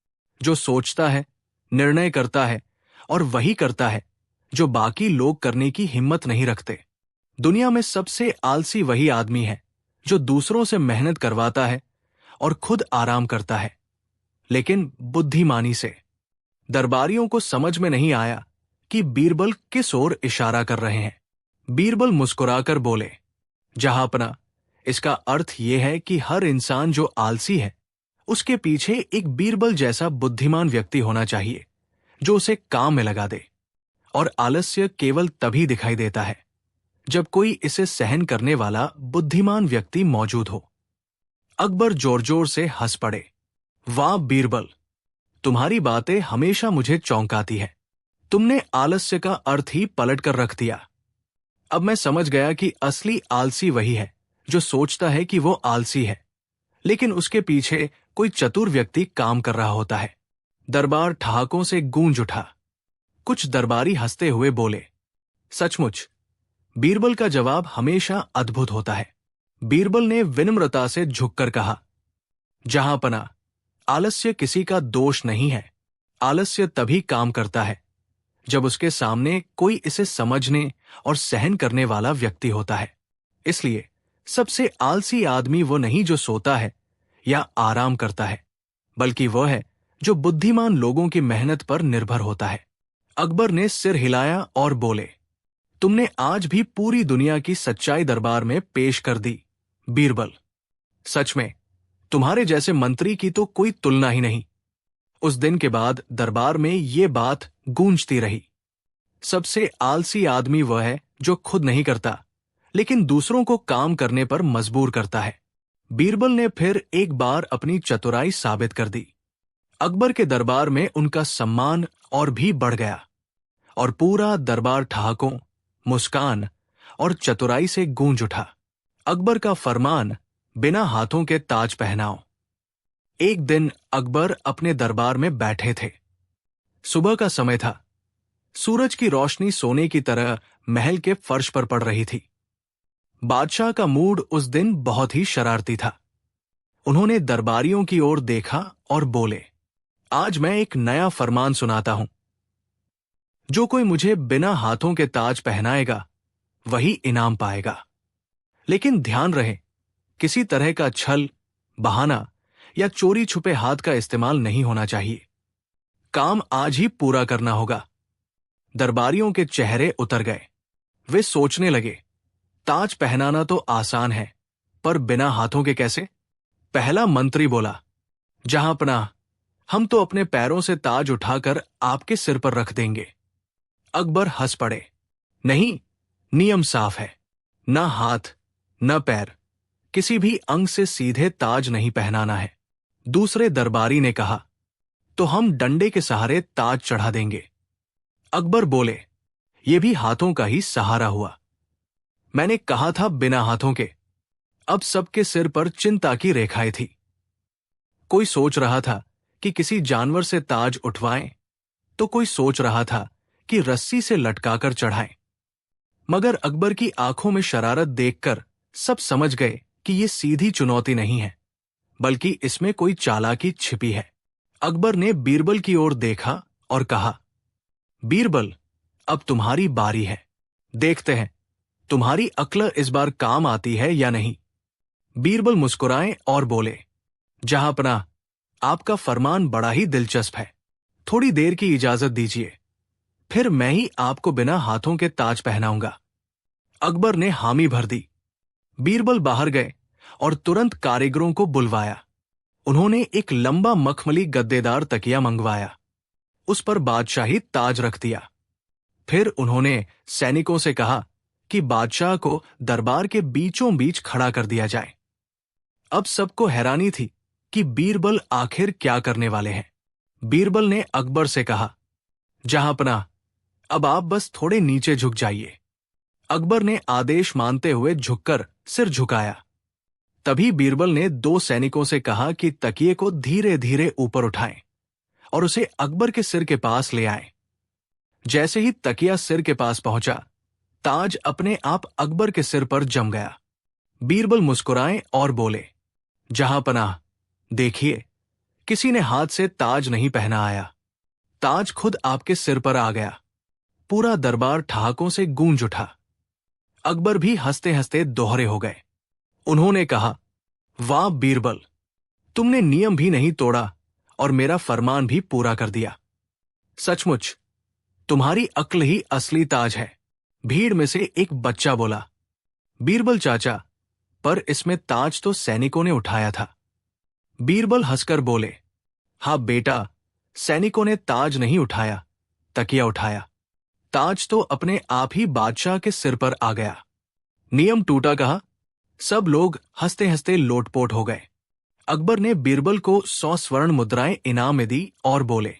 जो सोचता है, निर्णय करता है और वही करता है जो बाकी लोग करने की हिम्मत नहीं रखते। दुनिया में सबसे आलसी वही आदमी है जो दूसरों से मेहनत करवाता है और खुद आराम करता है, लेकिन बुद्धिमानी से। दरबारियों को समझ में नहीं आया कि बीरबल किस ओर इशारा कर रहे हैं। बीरबल मुस्कुराकर बोले, जहांपना, इसका अर्थ यह है कि हर इंसान जो आलसी है उसके पीछे एक बीरबल जैसा बुद्धिमान व्यक्ति होना चाहिए जो उसे काम में लगा दे। और आलस्य केवल तभी दिखाई देता है जब कोई इसे सहन करने वाला बुद्धिमान व्यक्ति मौजूद हो। अकबर जोर जोर से हंस पड़े। वाह बीरबल, तुम्हारी बातें हमेशा मुझे चौंकाती है। तुमने आलस्य का अर्थ ही पलट कर रख दिया। अब मैं समझ गया कि असली आलसी वही है जो सोचता है कि वो आलसी है, लेकिन उसके पीछे कोई चतुर व्यक्ति काम कर रहा होता है। दरबार ठहाकों से गूंज उठा। कुछ दरबारी हंसते हुए बोले, सचमुच, बीरबल का जवाब हमेशा अद्भुत होता है। बीरबल ने विनम्रता से झुककर कहा, जहांपना, आलस्य किसी का दोष नहीं है। आलस्य तभी काम करता है जब उसके सामने कोई इसे समझने और सहन करने वाला व्यक्ति होता है। इसलिए सबसे आलसी आदमी वो नहीं जो सोता है या आराम करता है, बल्कि वह है जो बुद्धिमान लोगों की मेहनत पर निर्भर होता है। अकबर ने सिर हिलाया और बोले, तुमने आज भी पूरी दुनिया की सच्चाई दरबार में पेश कर दी बीरबल। सच में तुम्हारे जैसे मंत्री की तो कोई तुलना ही नहीं। उस दिन के बाद दरबार में ये बात गूंजती रही। सबसे आलसी आदमी वह है जो खुद नहीं करता, लेकिन दूसरों को काम करने पर मजबूर करता है। बीरबल ने फिर एक बार अपनी चतुराई साबित कर दी। अकबर के दरबार में उनका सम्मान और भी बढ़ गया और पूरा दरबार ठहाकों, मुस्कान और चतुराई से गूंज उठा। अकबर का फरमान, बिना हाथों के ताज पहनाओ। एक दिन अकबर अपने दरबार में बैठे थे। सुबह का समय था। सूरज की रोशनी सोने की तरह महल के फर्श पर पड़ रही थी। बादशाह का मूड उस दिन बहुत ही शरारती था। उन्होंने दरबारियों की ओर देखा और बोले, आज मैं एक नया फरमान सुनाता हूं। जो कोई मुझे बिना हाथों के ताज पहनाएगा वही इनाम पाएगा। लेकिन ध्यान रहे, किसी तरह का छल, बहाना या चोरी छुपे हाथ का इस्तेमाल नहीं होना चाहिए। काम आज ही पूरा करना होगा। दरबारियों के चेहरे उतर गए। वे सोचने लगे, ताज पहनाना तो आसान है, पर बिना हाथों के कैसे? पहला मंत्री बोला, जहांपना, हम तो अपने पैरों से ताज उठाकर आपके सिर पर रख देंगे। अकबर हंस पड़े। नहीं, नियम साफ है, न हाथ न पैर, किसी भी अंग से सीधे ताज नहीं पहनाना है। दूसरे दरबारी ने कहा, तो हम डंडे के सहारे ताज चढ़ा देंगे। अकबर बोले, ये भी हाथों का ही सहारा हुआ। मैंने कहा था बिना हाथों के। अब सबके सिर पर चिंता की रेखाएं थी। कोई सोच रहा था कि किसी जानवर से ताज उठवाएं, तो कोई सोच रहा था कि रस्सी से लटकाकर चढ़ाएं। मगर अकबर की आंखों में शरारत देखकर सब समझ गए कि यह सीधी चुनौती नहीं है, बल्कि इसमें कोई चालाकी छिपी है। अकबर ने बीरबल की ओर देखा और कहा, बीरबल, अब तुम्हारी बारी है। देखते हैं तुम्हारी अक्ल इस बार काम आती है या नहीं। बीरबल मुस्कुराए और बोले, जहांपना, आपका फरमान बड़ा ही दिलचस्प है। थोड़ी देर की इजाजत दीजिए, फिर मैं ही आपको बिना हाथों के ताज पहनाऊंगा। अकबर ने हामी भर दी। बीरबल बाहर गए और तुरंत कारीगरों को बुलवाया। उन्होंने एक लंबा मखमली गद्देदार तकिया मंगवाया, उस पर बादशाही ताज रख दिया। फिर उन्होंने सैनिकों से कहा कि बादशाह को दरबार के बीचों बीच खड़ा कर दिया जाए। अब सबको हैरानी थी कि बीरबल आखिर क्या करने वाले हैं। बीरबल ने अकबर से कहा, जहांपनाह, अब आप बस थोड़े नीचे झुक जाइए। अकबर ने आदेश मानते हुए झुककर सिर झुकाया। तभी बीरबल ने 2 सैनिकों से कहा कि तकिए को धीरे धीरे ऊपर उठाएं और उसे अकबर के सिर के पास ले आएं। जैसे ही तकिया सिर के पास पहुंचा, ताज अपने आप अकबर के सिर पर जम गया। बीरबल मुस्कुराए और बोले, जहांपनाह, देखिए, किसी ने हाथ से ताज नहीं पहना आया, ताज खुद आपके सिर पर आ गया। पूरा दरबार ठहाकों से गूंज उठा। अकबर भी हंसते हंसते दोहरे हो गए। उन्होंने कहा, वाह बीरबल, तुमने नियम भी नहीं तोड़ा और मेरा फरमान भी पूरा कर दिया। सचमुच तुम्हारी अक्ल ही असली ताज है। भीड़ में से एक बच्चा बोला, बीरबल चाचा, पर इसमें ताज तो सैनिकों ने उठाया था। बीरबल हंसकर बोले, हाँ बेटा, सैनिकों ने ताज नहीं उठाया, तकिया उठाया। ताज तो अपने आप ही बादशाह के सिर पर आ गया। नियम टूटा कहा। सब लोग हंसते हंसते लोटपोट हो गए। अकबर ने बीरबल को 100 स्वर्ण मुद्राएं इनाम में दी और बोले,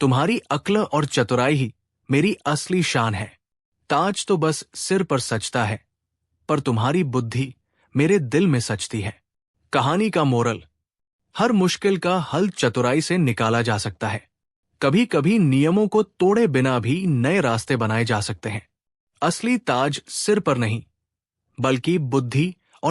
तुम्हारी अक्ल और चतुराई ही मेरी असली शान है। ताज तो बस सिर पर सजता है, पर तुम्हारी बुद्धि मेरे दिल में सजती है। कहानी का मोरल, हर मुश्किल का हल चतुराई से निकाला जा सकता है। कभी कभी नियमों को तोड़े बिना भी नए रास्ते बनाए जा सकते हैं। असली ताज सिर पर नहीं, बल्कि बुद्धि